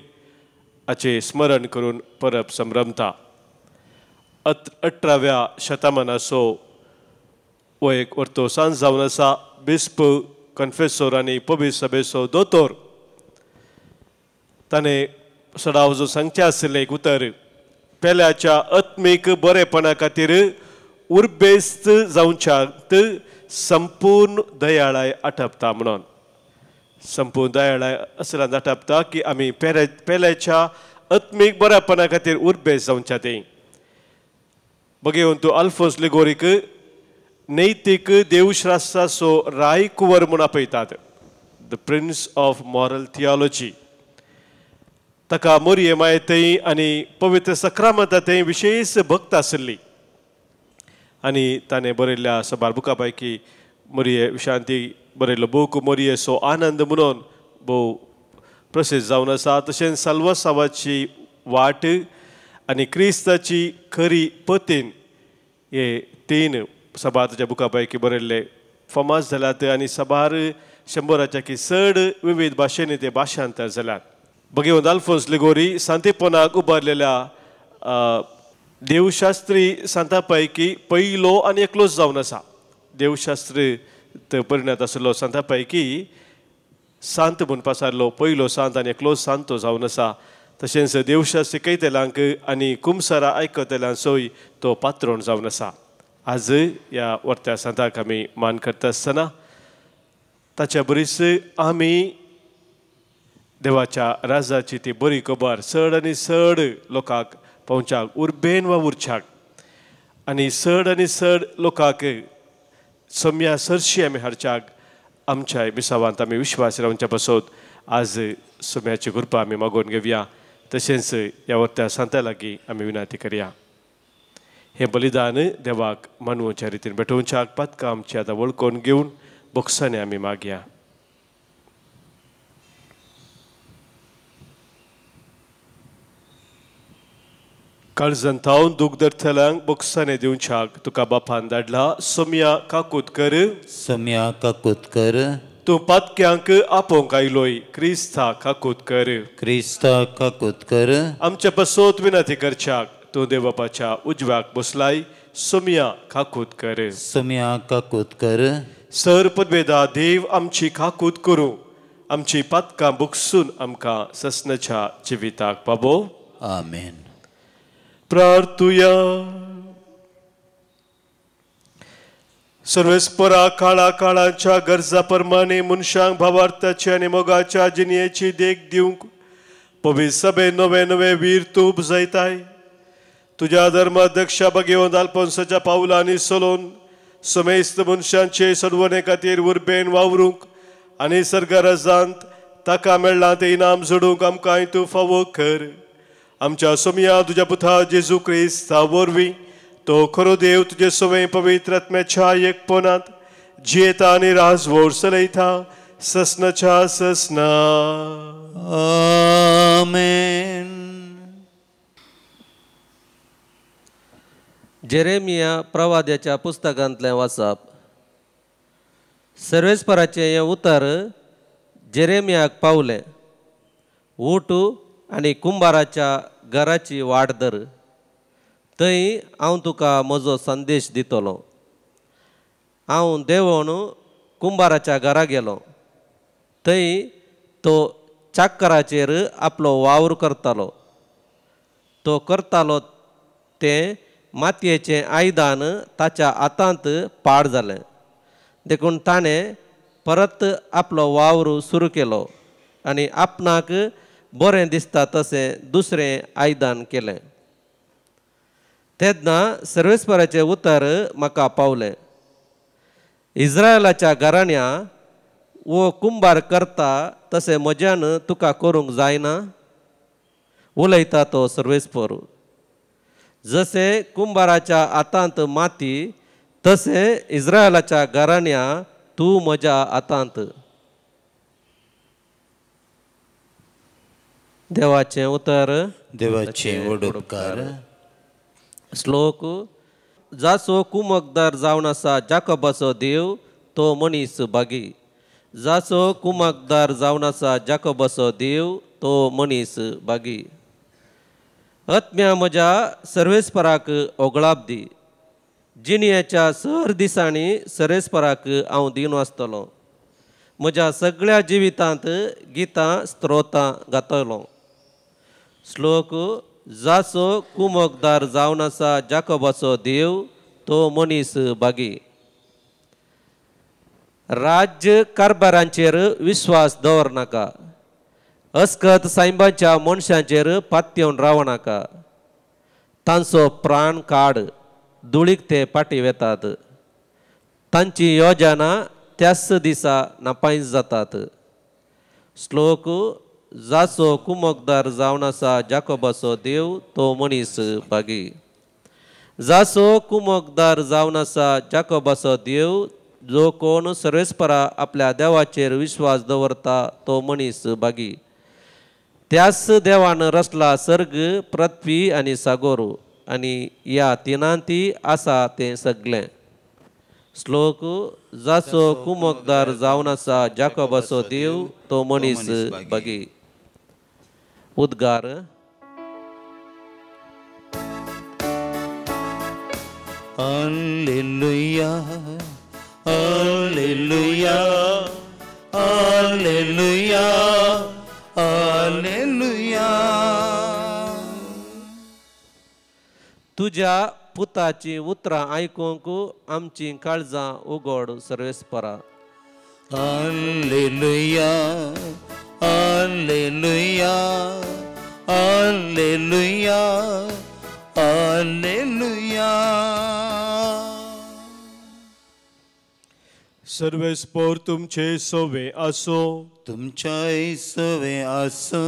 हाचे स्मरण करून परब संभ्रमता. 18व्या शतमानाचो हो एक वर्तो सांज जावन आसा. बिस्प कन्फेसोर आनी पवित्र सभेचो दोतोर ताणें सडाव जो सांगचें आसलें एक उतर पेल्याच्या आत्मीक बरेपणा खातीर उर्बेस्त जावच्यात संपूर्ण दयाळाय आटपता म्हणून. संपूर्ण दयाळाय असल्यान आटपता की आमी पेल्याच्या आत्मीक बरेपणा खातीर उर्बेस्त जावच्यात. भगवंतू आल्फोन्स लिगोरीक नैतीक देवशास्त्राचो रायकुंवर म्हूण आपयतात. The prince of moral theology. ताका मोरये मायेंतय आनी पवित्र सक्रामंतांतय विशेश भक्त आसली आनी ताणें बरयल्ल्या सबार बुकां पैकी मोरये विशांती बरयल्लो बूक मोरयेचो आनंद म्हणून भोव प्रसिद्ध जावन आसा. तशेंच साल्वासावाची वाट आनी क्रिस्ताची खरी पतीन हे 3 सबार ताच्या बुकां पैकी बरयल्ले फामाद जाल्यात आनी सबार 100च्या चड विविध भाशेनी ते भाशांतर जाल्यात. भगवंत आल्फोन्स लिगोरी सांतेपणाक उबारलेल्या देवशास्त्री सांता पैकी पयलो आनी एकलोच जावन आसा. देवशास्त्री परिणत आसलो सांता पैकी सांत म्हूण पासारलो पयलो सांत आनी एकलोच सांत तो जावन आसा. तशेंच देवशास्त्र शिकयतल्यांक आनी कुमसारा आयकतल्यांचोय तो पात्रोण जावन आसा. आज ह्या वर्त्या संताक आमी मान करता आसतना ताच्या बरीच आमी देवाच्या राजाची ती बरी खबर चड आनी चड लोकांक पावोवच्याक उर्बेन वावुरच्याक आनी चड लोकांक सम्या सरशी आमी हाडच्याक आमच्या मिसावांत आमी विश्वास रावच्या पासत आज सोम्याची कृपा आमी मागोवन घेवया. तशेंच ह्या वर्त्या सांता लागीं आमी विनंती करया. हें बलिदान देवाक मानवच्या रितीन भेटोवच्याक पातकां आमची आतां वळखून घेवन बोक्सांनी आमी मागया. काळजंतावन दूख धरतल्यांक बोक्सांनी दिवच्याक तुका बापान धाडला. सोम्या काकुतकर सोम्या काकुतकर तूं पातक्यांक आपोवंक आयलोय. क्रिस्ता काकुतकर क्रिस्ता काकुतकर आमच्या पासत विनंती करच्याक तूं देवबापाच्या उजव्याक बसलाय. सोम्या काकुतकर सोम्या काकुतकर सर पदवेदा देव आमची काकूत करूं आमची पातकां बुकसून आमकां ससनाच्या जिविताक पावो. आमेन. प्रार्थुया. सर्वेस्परा काळा काळाच्या गरजा प्रमाणे मनशांक भावार्थाची आनी मोगाच्या जिणेची देख दिवंक पवित्र सभे नवे नवे वीर तूं बुजयताय. तुज्या धर्माध्यक्षा भगेवन आल्फोन्साच्या पावलांनी चलोवन समेस्त मनशांचे सडवणे खातीर उर्बेन वावरूंक आनी सर्गराजांत ताका मेळ्ळां तें इनाम जोडूंक आमकां तूं फावो कर. आमच्या सोम्या तुज्या पुता जेजू क्रिस्ता वरवीं तो खरो देव तुजे सवय पवित्र आत्म्याच्या एकपणांत जियेता आनी राजवट चलयता ससनाच्या ससना. आमेन. जेरेमिया प्रवाद्याच्या पुस्तकांतलें वाचप. सर्वेस्पराचें हें उतर जेरेमियाक पावलें. उठ आनी कुंभाराच्या घराची वाट धर. थंय हांव तुका म्हजो संदेश दितलो. हांव देंवोन कुंभाराच्या घरा गेलो. थंय तो चाक्कराचेर आपलो वावर करतालो. तो करतालो तें मातयेचें आयदान ताच्या हातांत पाड जालें. देखून ताणें परत आपलो वावर सुरू केलो आनी आपणाक बरें दिसता तशें दुसरें आयदान केलें. तेन्ना सर्वेस्पराचें उतर म्हाका पावलें. इस्रायलाच्या घराण्या वो कुंभार करता तशें म्हज्यान तुका करूंक जायना. उलयता तो सर्वेस्पर. जशें कुंभाराच्या हातांत माती तशें इस्रायलाच्या घराण्या तूं म्हज्या हातांत. देवाचें उतर. देवाचे वडोपकार. श्लोक. जाचो कुमकदार जावन आसा जाकोबाचो देव तो मनीस भागी. जाचो कुमकदार जावन आसा जाकोबाचो देव तो मनीस भागी. आत्म्या म्हज्या सर्वेस्पराक ओगळाप दी. जिणेच्या सर दिसांनी सर्वेस्पराक हांव दिन वाचतलों. म्हज्या सगळ्या जिवितांत गितां स्तोत्रां गातलो. श्लोक. जाचो कुमकदार जावन आसा जाकोबाचो देव तो मनीस भागी. राज्य कारभारांचेर विश्वास दवरनाका. अस्कत सायबाच्या मनशांचेर पातयेवन रावनाका. तांचो प्राण काड. धुळीक ते पाटी वेतात. तांची योजना त्याच दिसा नापायज जातात. श्लोक. जाचो कुमकदार जावन आसा जाकोबाचो देव तो मनीस भागी. जाचो कुमकदार जावन आसा जाकोबाचो देव जो कोण सर्वेस्परा आपल्या देवाचेर विश्वास दवरता तो मनीस भागी. त्याच देवान रचला सर्ग पृथ्वी आनी सागोर आनी ह्या तिनांती आसा तें सगळें. श्लोक. जाचो कुमकदार जावन आसा जाकोबाचो देव तो मनीस भागी. उद्गार. हालेलुया हालेलुया हालेलुया हालेलुया तुज्या पुताची उतरां आयकूंक आमची काळजां उगड सर्वेस्परा. Alleluia, Alleluia, Alleluia, Alleluia. सर्वेस्पोर तुमचे सोवे असो. तुमच्या सवे आसो.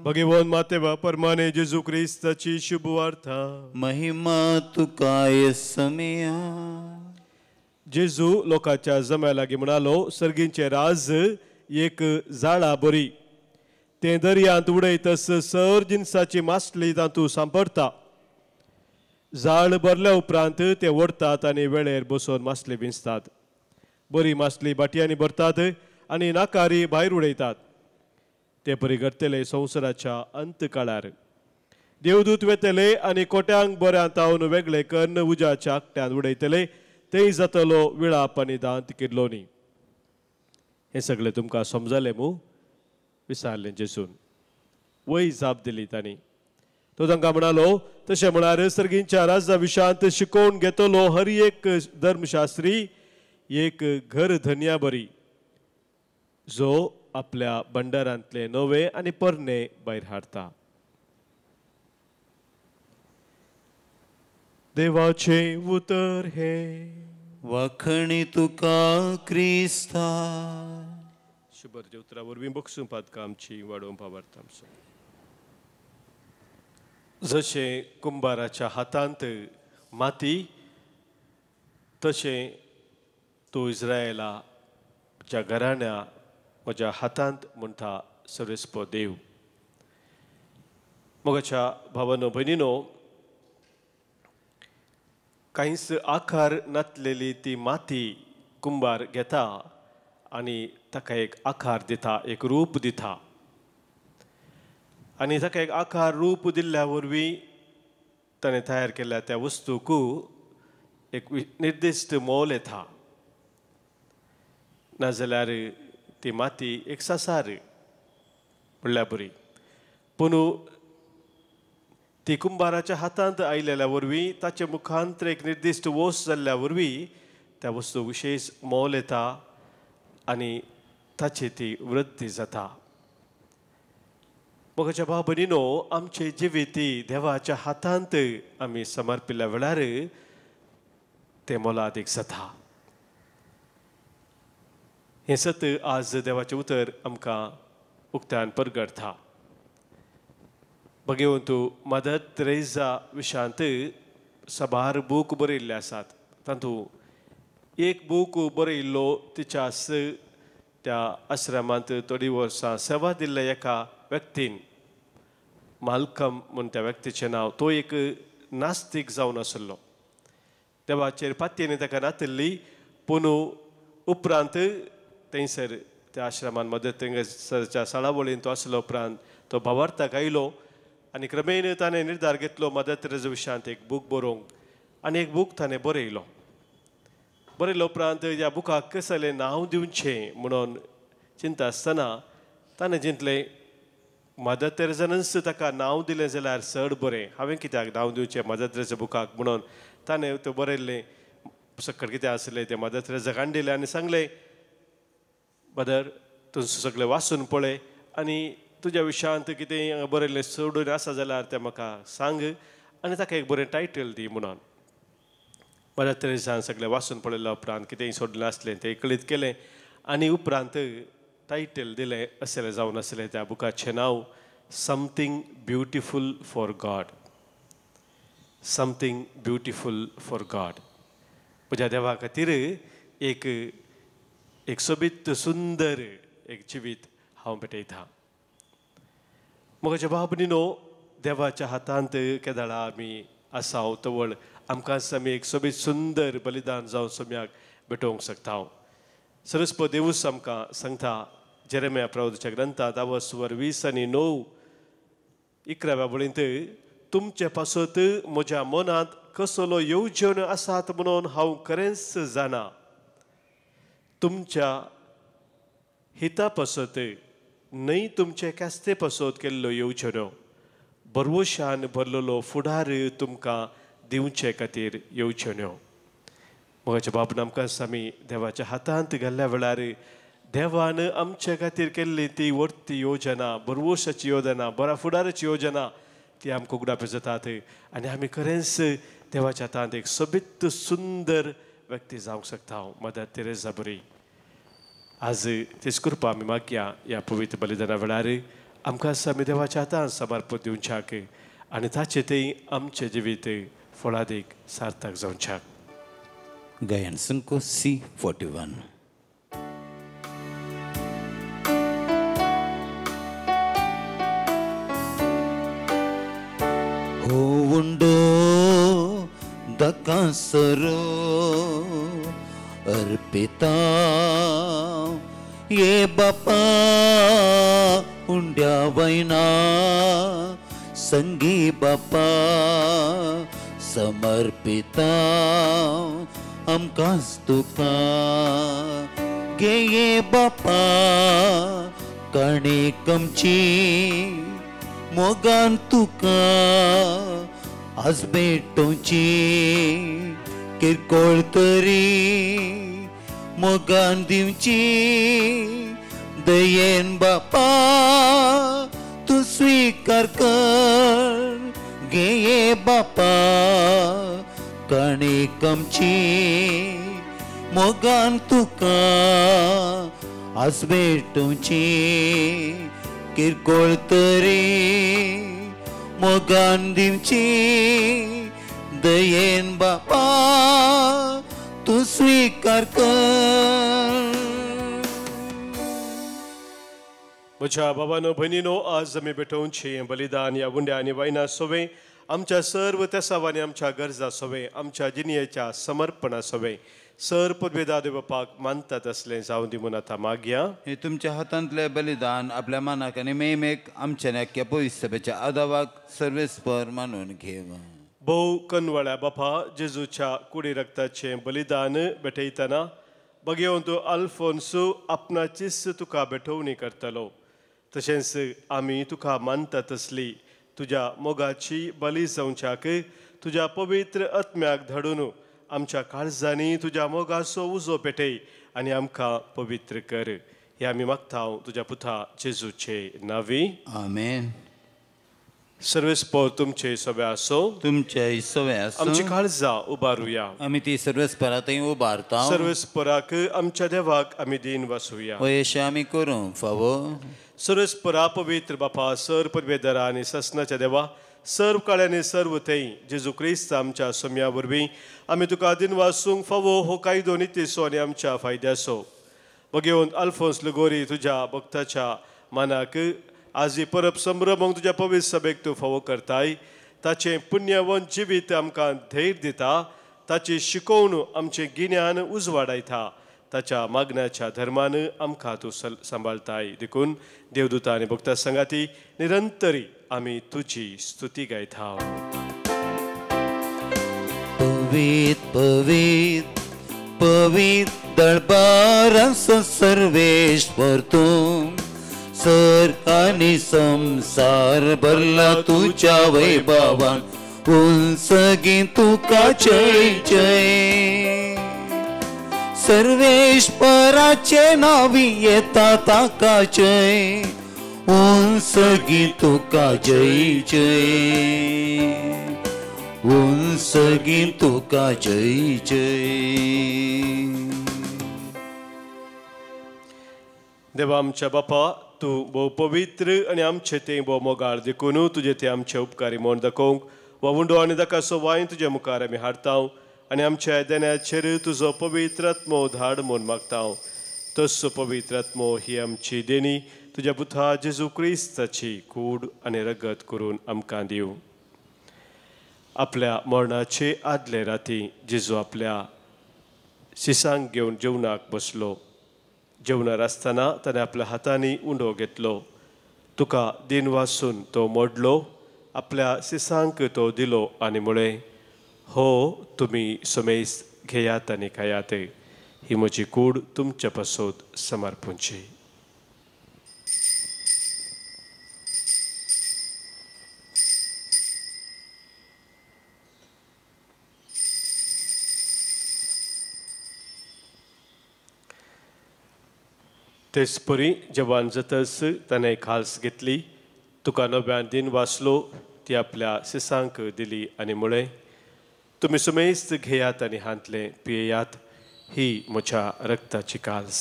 भगवान मातेवा परमाने जेजू क्रिस्ताची शुभ वार्ता. महिमा तुकाय समिया. जेजू लोकांच्या जम्या लागीं म्हणालो, सर्गींचे राज एक झाडां बरी. ते दर्यांत उडयतस सर जिन्साची मासली तातूंत सांपडटा. झाड भरल्या उपरांत ते ओडतात आनी वेळेर बसून मासली विंचतात. बरी मासली बाटयांनी भरतात आनी नाकारी भायर उडयतात. ते परी घडतले संवसाराच्या अंत काळार. देवदूत वेतले आनी कोट्यांक बऱ्या तावन वेगळे कन्न उज्याच्या आकट्यान उडयतले. तेय जातलो विळाप आनी दांत किर्लोनी. हे सगळें तुमकां समजलें मू? विचारलें जेजून. वय जाप दिली तांणी. तो तांकां म्हणालो, तशें म्हळ्यार सर्गींच्या राजा विशांत शिकोवन घेतलो हर एक धर्मशास्त्री एक घर धन्या बरी, जो आपल्या भंडारांतले नवे आनी परणे भायर हाडटा. देवाचे उतर हे. वाखणी तुका क्रिस्ता. शुभर उतरा वरवीं बक्षूं पातकां आमची वाडोवपा वार्ता आमचो. जशें कुंभाराच्या हातांत माती, तशें तूं इस्रायेलाच्या घराण्या म्हज्या हातांत म्हणटा सर्वेस्प देव. मोगाच्या भावानो भयणीनो, कांयच आकार नातलेली ती माती कुंभार घेता आनी ताका एक आकार दिता, एक रूप दिता. आनी ताका एक आकार रूप दिल्ल्या वरवीं ताणें तयार केल्ल्या त्या वस्तूक एक निर्दिश्ट मोल येता. नाजाल्यार ती माती एक सासार म्हणल्यार बरी. पूण ती कुंभाराच्या हातांत आयलेल्या वरवीं ताचे मुखांत एक निर्दिश्ट वोस जाल्ल्या वरवीं त्या वस्तू विशेश मोल येता आनी ताची ती वृद्धी जाता. मोगाच्या भाव भयणीनो, आमचे जिवीती देवाच्या हातांत आमी समर्पिल्ल्या वेळार ते मोलादीक जाता. हें सत आज देवाचें उतर आमकां उक्त्यान परगडता. भगवंतू मदर तेरेसा विशांत साबार बूक बरयल्ले आसात. तातूंत एक बूक बरयल्लो तिच्यास त्या आश्रमांत थोडीं वर्सां सेवा दिल्ल्या एका व्यक्तीन, माल्कम म्हूण त्या व्यक्तीचें नांव. तो एक नास्तीक जावन आसलो. देवाचेर पातयेनी ताका नातिल्ली, पूण उपरांत थंयसर त्या आश्रमान मदर तेरेसाच्या साळावळीन तो आसलो उपरांत तो भावार्थाक आयलो आनी क्रमेन ताणें निर्धार घेतलो मदर तेरेसा विशांत एक बूक बरोवंक. आनी एक बूक ताणें बरयलो. बरयलो उपरांत ह्या बुकाक कसलें नांव दिवचें म्हणून चिंता आसतना ताणें चिंतलें, मदर तेरेसानच ताका नांव दिलें जाल्यार चड बरें. हांवें कित्याक नांव दिवचें मदर तेरेसा बुकाक म्हणून ताणें तें बरयल्लें. सकट कितें आसलें तें मदर तेरेसाक हाडिल्लें आनी सांगलें, मदर तूं सगळें वाचून पळय आनी तुज्या विशयांत कितें बरयल्लें सोडून आसा जाल्यार तें म्हाका सांग आनी ताका एक बरें टायटल दी म्हणून. मदर तेरेसान सगळें वाचून पळयल्या उपरांत कितेंय सोडलें आसलें तें कळीत केलें आनी उपरांत टायटल दिलें. असलें जावन आसलें त्या बुकाचें नांव something beautiful for God. Something beautiful for God. म्हज्या देवा खातीर एक सोबीत सुंदर एक जिवीत हांव पेटयतां. म्हज्या भाव भयणीनो, देवाच्या हातांत केदाळा आमी आसाव तवळ आमकां आमी एक सोबीत सुंदर बलिदान जावन सोम्याक भेटोवंक शकता. सरस्प देवूस आमकां सांगता जेरेमिया प्रवक्त्याच्या ग्रंथांत 20:9-11 वळींत, तुमचे पासत म्हज्या मनांत कसलो येवजण आसात म्हणून हांव खरेंच जाणा. तुमच्या हिता पासत न्हय तुमचे केस्ते पासत केल्लो येवजण्यो. बरवशान भरलेलो फुडार तुमकां दिवचे खातीर येवच्यो न्हय. मोगाच्या बाबून आमकां आमी देवाच्या हातांत घाल्ल्या वेळार देवान आमचे खातीर केल्ली ती व्हडती योजना, बरवोशाची योजना, बरा फुडाराची योजना ती आमकां उगडावपी जातात. आनी आमी खरेंच देवाच्या हातांत एक सोबीत सुंदर व्यक्ती जावंक शकता. मदर तेरेसा बरी आज तेच कृपा आमी मागया ह्या पवित्र बलिदाना वेळार आमकां आमी देवाच्या हातांत समर्पण दिवच्याक आनी ताचे ते आमचे जिवीत फळादीक सार्थक जावच्याक. गायन संको C41. होवुंडो दकासरो अर्पिता ये बापा उंड्या वैना संगी बापा समर्पिता आमकांच तुका गे ये बापा कणीक आमची मोगान तुका आज भेटोवची किरकोळ तरी मोगान दिवची दयेन बापा तू स्वीकार कर गे बापा कणीक आमची मोगान तुका आज भेटोवची किरकोळ तरी मोगान दिवची दयेन बापा तू स्वीकार कर. म्हज्या बाबानो भयणीनो आज आमी भेटोवची बलिदान ह्या उंड्या आनी वायना सोवे आमच्या सर्व तेसावांनी आमच्या गरजा सोवे आमच्या जिणयेच्या समर्पणा सोवे सर पदवेदाद बापाक मानतात असले जावं दी म्हणून आतां मागया. हे तुमच्या हातांतले बलिदान आपल्या मनाक आनी मेमेक आमच्या नाक्या पवित्र सभेच्या आदावाक सर्वेस्पर मानून घेव. भोव कनवळ्या बापा जेजूच्या कुडी रक्ताचे बलिदान भेटयतना बगेवन तूं आल्फोन्सो आपणाचीच तुका भेटोवणी करतलो. तशेंच आमी तुका मानतात असली तुज्या मोगाची बली जावच्याक तुज्या पवित्र आत्म्याक धाडून आमच्या काळजांनी तुज्या मोगाचो उजो पेटय आनी आमकां पवित्र कर. हे आमी मागता तुज्या पुता जेजूचे नांवी. आमेन. सर्वेस्पर तुमचे सवे आसो. तुमच्या सवे आसो. आमची काळजां उबारुया. आमी ती सर्वेस्परा थंय उबारता. सर्वेस्पराक आमच्या देवाक आमी दिन वासुया. वयशे आमी करूं फावो. सर्वेस्परा पवित्र बापा सर पदवेदारा आनी ससनाच्या देवा सर्व काळ्यांनी सर्व थंय जेजू क्रिस्त आमच्या सोम्या वरवीं आमी तुका दिन वासूंक फावो हो कायदो नितीसो आनी आमच्या फायद्याचो. बगेवन अल्फोन्स लगोरी तुज्या भक्ताच्या मनाक आज ही परब संभ्रमोंक तुज्या पवित्र सभेक तूं फावो करताय. ताचें पुण्यवन जिवीत आमकां धैर्य दिता. ताची शिकोवन आमचें गिन्यान उजवाडायता. ताच्या मागण्याच्या धर्मान आमकां तूं सांबाळताय. देखून देवदूता आनी भक्ता संगाती निरंतरी आमी तुजी स्तुती गायता. पवित्र पवित्र पवित्र दरबारांचो सर्वेश्वर तूं सर आनी संसार भरला तुज्या वैभवान उंचगी तुका जय जय. सर्वेश्वराचे नावी येता ताका जय उंचगी तुका जय जय उंचगी तुका जय जय. देवा आमच्या बापा तूं भोव पवित्र आनी आमचे ते भोव मोगाळ देखून तुजे ते आमचे उपकारी म्हूण दाखोवंक वा उंडो आनी दाकासो वायन तुजे मुखार आमी हाडटा आनी आमच्या आयदनाचेर तुजो पवित्र आत्मो धाड म्हूण मागता. तसो पवित्र आत्मो ही आमची देणी तुज्या पुता जेजू क्रिस्ताची कूड आनी रगत करून आमकां दिव. आपल्या मरणाचे आदले राती जेजू आपल्या शिसांक घेवन जेवणाक बसलो. जेवणार आसतना ताणें आपल्या हातांनी उंडो घेतलो. तुका दिन वासून तो मोडलो. आपल्या शिसांक तो दिलो आनी म्हळें हो तुमी समेस घेयात आनी खायात. ही म्हजी कूड तुमच्या पासत समर्पूंची. तेच परी जेवण जातस ताणें खाल्स घेतली, तुका नव्यान दिन वाचलो, ती आपल्या शिसांक दिली आनी म्हळें, तुमी सुमेस्त घेयात आनी हांतले पियेयात, ही म्हज्या रक्ताची काल्स.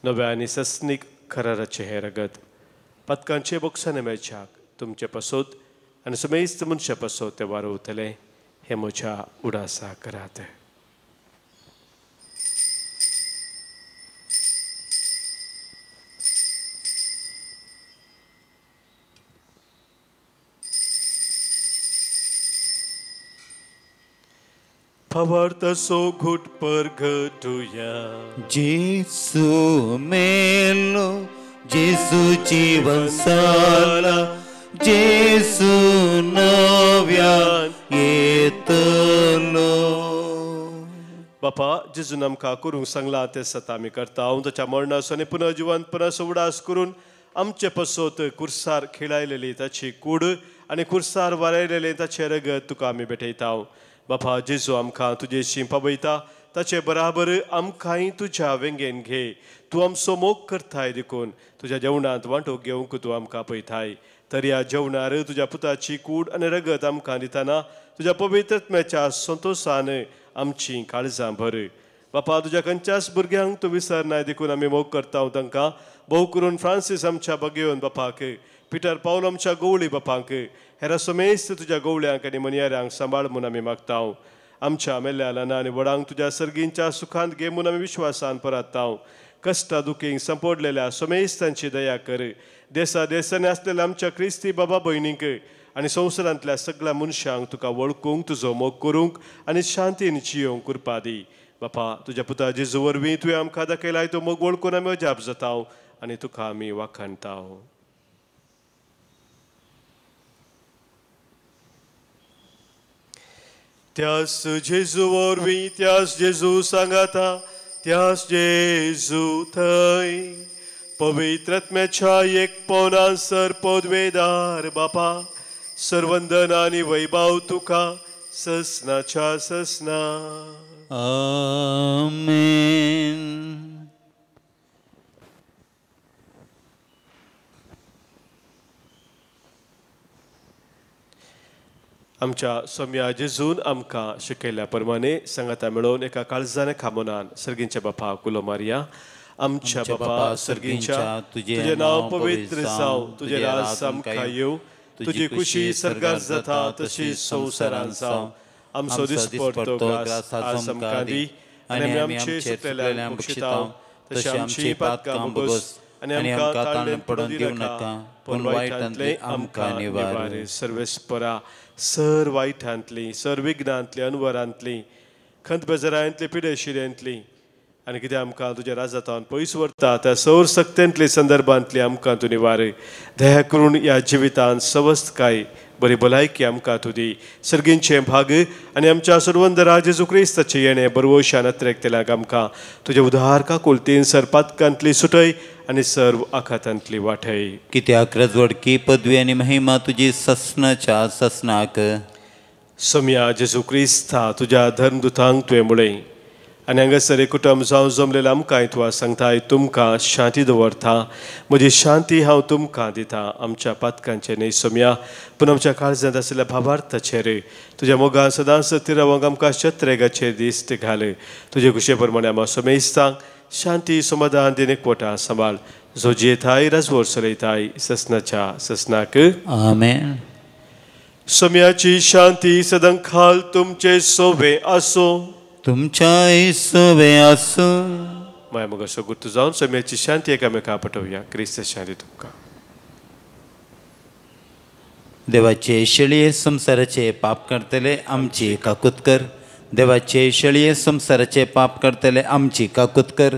नव्या आनी सस्नीक खराराचें हें रगत पदकांचे बोक्साने मेळच्याक तुमचे पासोत आनी सुमेस्त मनशा पासोत ते वारोवतले, हें म्हज्या उडासा करात. Pavartaso gut pergeduya. जेसू मेलो, जेसू जीवन साला, जेसू नव्यान येतलो. बापा जेजून आमकां करूंक सांगला तें सत आमी करता. हांव ताच्या मरणाचो आनी पुनः जिवंतपणाचो उडास करून आमचे पासोत कुर्सार खेळायलेली ताची कूड आनी कुर्सार वारयलेलें ताचें रगत तुका आमी भेटयता. बापा जेजू आमकां तुजेशी पावयता, ताचे बराबर आमकांय तुज्या वेंगेन घे. तूं आमचो मोग करताय देखून तुज्या जेवणांत वांटो घेवंक तूं आमकां पळयताय. तर ह्या जेवणार तुज्या पुताची कूड आनी रगत आमकां दितना तुज्या पवित्रत्म्याच्या संतोशान आमची काळजां भर. बापा तुज्या खंयच्याच भुरग्यांक तूं विसरनाय देखून आमी मोग करता तांकां. भोव करून फ्रांसीस आमच्या बगेवन बापाक, पिटर पावल आमच्या गवळी बापांक, हेरा समेस्त तुज्या गवळ्यांक आनी मनियाऱ्यांक सांबाळ म्हूण आमी मागता. आमच्या मेल्ल्या ल्हाना आनी व्हडांक तुज्या सर्गींच्या सुखांत घे म्हूण आमी विश्वासान परतता. कश्टा दुखींक संपडलेल्या समेस्तांची दया कर. देसा देसांनी आसलेल्या आमच्या क्रिस्ती बाबा भयणींक आनी संवसारांतल्या सगळ्या मनशांक तुका वळखूंक, तुजो मोग करूंक आनी शांतीन जियोंक कृपा दी. बापा तुज्या पुता जेजू वरवीं तुवें आमकां दाखयलाय तो मोग वळखून आमी अजाप जाता आनी तुका आमी वाखाणता. त्यास जेजू वरवीं, त्यास जेजू सांगाता, त्यास जेजू थंय पवित्रत्म्याच्या एकपणान सर पदवेदार बापा, सर्वंदन आनी वैभव तुका ससनाच्या ससना. आमेन. आमच्या सोम्या जेजून आमकां शिकयल्या प्रमाणे सांगाता मेळोवन एका काळजान खामोनान सर्गींच्या बापा कुलो मारिया. आमच्या बापा सर्गींच्या, तुझे नाव पवित्र जावं, तुझे राज आमकां येवं, तुजी खुशी सर्गार जाता तशी संवसारांत जावं. आमचो दिसपट तो घास आज आमकां दी, आनी आमचे सुटलेल्यांक बक्षितांव, तशी आमची पातकां बोगोस आनी आमकां ताळ्यान पडून दिवं नाका, पूण वायटांतले आमकां निवार. सर्वेस्परा सर वायटांतली, सर विघ्नांतली, अनवरांतली, खंत बेजारांतली, पिडेशिऱ्यांतली आनी कितें आमकां तुज्या राजांतावन पयस व्हरता त्या सौर सक्तेंतली संदर्भांतली आमकां तूं निवार. दया करून ह्या जिवितांत सवस्थकाय बरी भलायकी आमकां तूं दी. सर्गींचे भाग आनी आमच्या सर्वंदरा जेजू क्रिस्ताचे येणे बरवशान अत्रेकतेल्याक आमकां तुजे उदार काकुलतीन सर पातकांतली सुटय आनी सर्व आखातांतली वाटय. कित्याक रजवडकी पदवी आनी महिमा तुजी ससनाच्या ससनाक. सोम्या जेजू क्रिस्ता तुज्या धर्मदुतांक तुवें म्हळें आनी हांगासर एक कुटुंब जावं जमलेलें आमकांय तुका सांगताय, तुमकां शांती दवरता, म्हजी शांती हांव तुमकां दिता. आमच्या पातकांचे न्हय सोम्या, पूण आमच्या काळजांत आसलेल्या भावार्थाचेर तुज्या मोगान सदांच तिरावंक आमकां शत्रेगाचेर दिश्ट घाल. तुजे कुशे प्रमाणे आमी समेस्तांक शांती समाधान दिन एकवटा सांबाळ. जो जियेताय राजवड चलयताय ससनाच्या ससनाक. आमेन. सोम्याची शांती सदां खाल तुमचे सोबे आसो. तुमच्या सोबे आसो. माय मग असो गुर्तू जावन सोम्याची शांती एकामेका पटोवया. क्रिस्त शांती तुमकां. देवाचे शेळये संसाराचे पाप करतले आमची काकूत कर. देवाचे शेळये संसाराचे पाप करतले आमची काकूत कर.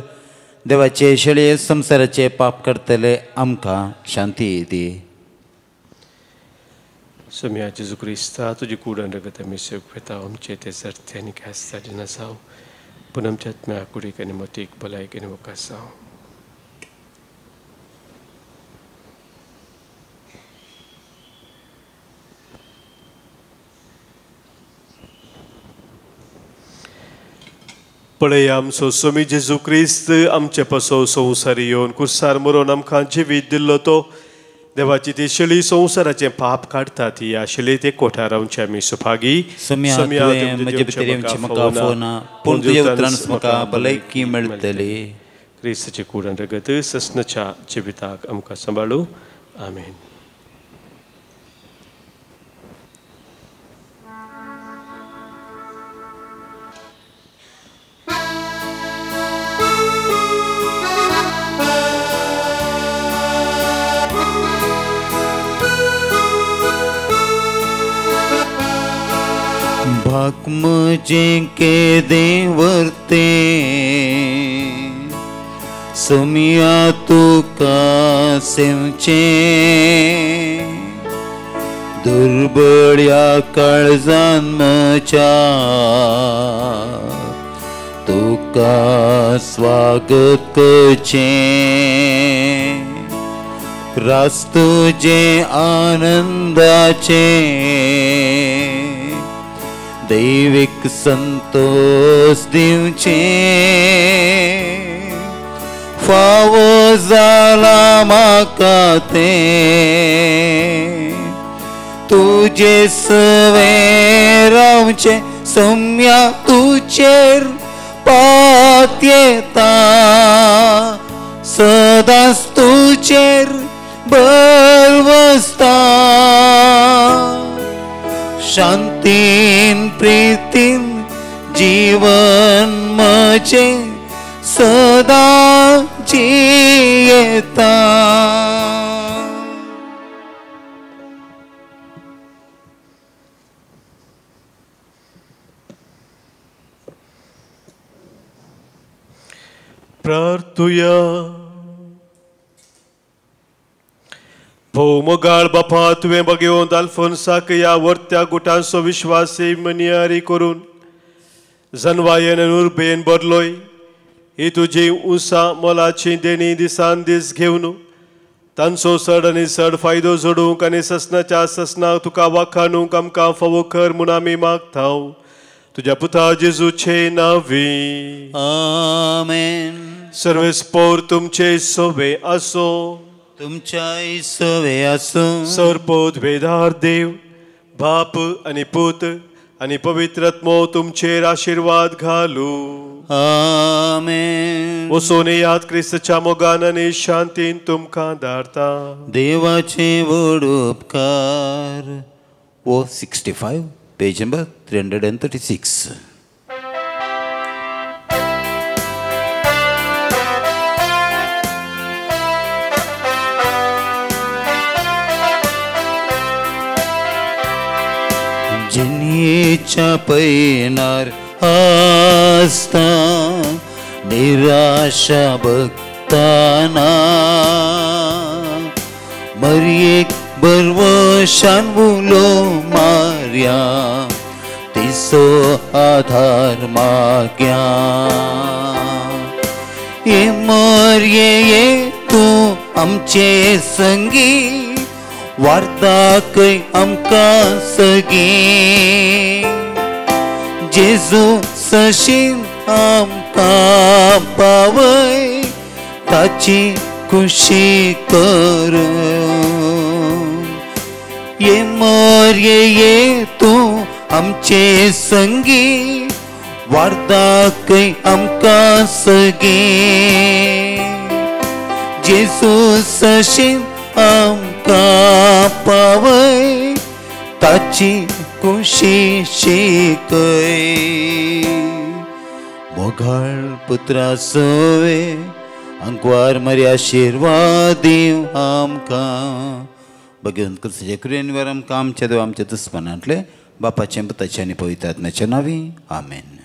देवाचे शेळये संसाराचे पाप करतले आमकां शांती दी. सोम्या जेजू क्रिस्ता तुजी कूडन रगत आमी सेवक वेता. आमचे ते सर्ते आनी कास्ता दिना जावं, पूण आमच्या आत्म्या कुडीक आनी मतीक भलायकी आनी वकास जावं. पळय आमचो स्वामी जेजू क्रिस्त आमचे पासो संवसार येवन कुर्सार मरून आमकां जिवीत दिल्लो तो देवाची ती शेळी संवसाराचें पाप काडटा ती ह्या शेळयेत एक कोठार रावचे आमी सुभागी म्हजे भितर म्हाका फोना पूण तुज्या उतरान म्हाका भलायकी मेळटली. क्रिस्ताची कूड आनी रगत ससनाच्या जिविताक आमकां सांबाळू. आमेन. भाक म्हजें केदें वर्तें सोमिया तुका सेवचें दुर्बळ्या काळजान म्हज्या तुका स्वागत करचें रास तुजें आनंदाचें दैविक संतोष दिवचे फावो जाला म्हाका तें तुजे सवे रावचे सौम्या तुजेर पात येता सदांच तुजेर बळ बसता शांतीन प्रीतीन जीवन म्हजें सदां जियेता. प्रार्थुया. भौमगाळ बापा तुवें बगेवन आल्फोन्साक ह्या वर्त्या गुटांचो विश्वासी मनियारी करून जनवायेन उर्बेन बदलोय ही तुजी उंसा मोलाची देणी दिसान दीस घेवन तांचो चड आनी चड फायदो जोडूंक आनी ससनाच्या ससनाक तुका वाखाणूंक आमकां फावो कर म्हूण आमी मागतांव तुज्या पुता जेजूचे नांवी. आमेन. सर्वेस्पोर तुमचे सोबे आसो. तुमच्या सवे आसो. सरपोत वेदार देव बाप आनी पूत आनी पवित्र आत्मो तुमचेर आशीर्वाद घालू. आमेन. वसोन याद क्रिस्ताच्या मोगान आनी शांतीन तुमकां धाडटा. देवाचे व्हड उपकार. ओ 65 पेज नंबर 336. जिनीच्या पैनार आसता निराशा बघताना मरियेक बरवशान उलो मारया तिसो आधार माग्या. ये मरिये ये तूं आमचे संगी वार्ताकय आमकां सगी जेजू सशीन आमकां पावय ताची खुशी कर. ये मरिये ये तूं आमचे संगी वार्ताकय आमकां सगी जेजू सशीन आमकां पावय ताची खुशी शिकय. मोगाळ पुत्रा सोवे अंकवार मरी आशीर्वाद दिव आमकां. भगवंत कृष्णाचे कृपेन आमकां आमच्या देव आमच्या दुस्मनांतले बापाचे पुताचे आनी पवित्र आत्म्याचे नांवी. आमेन.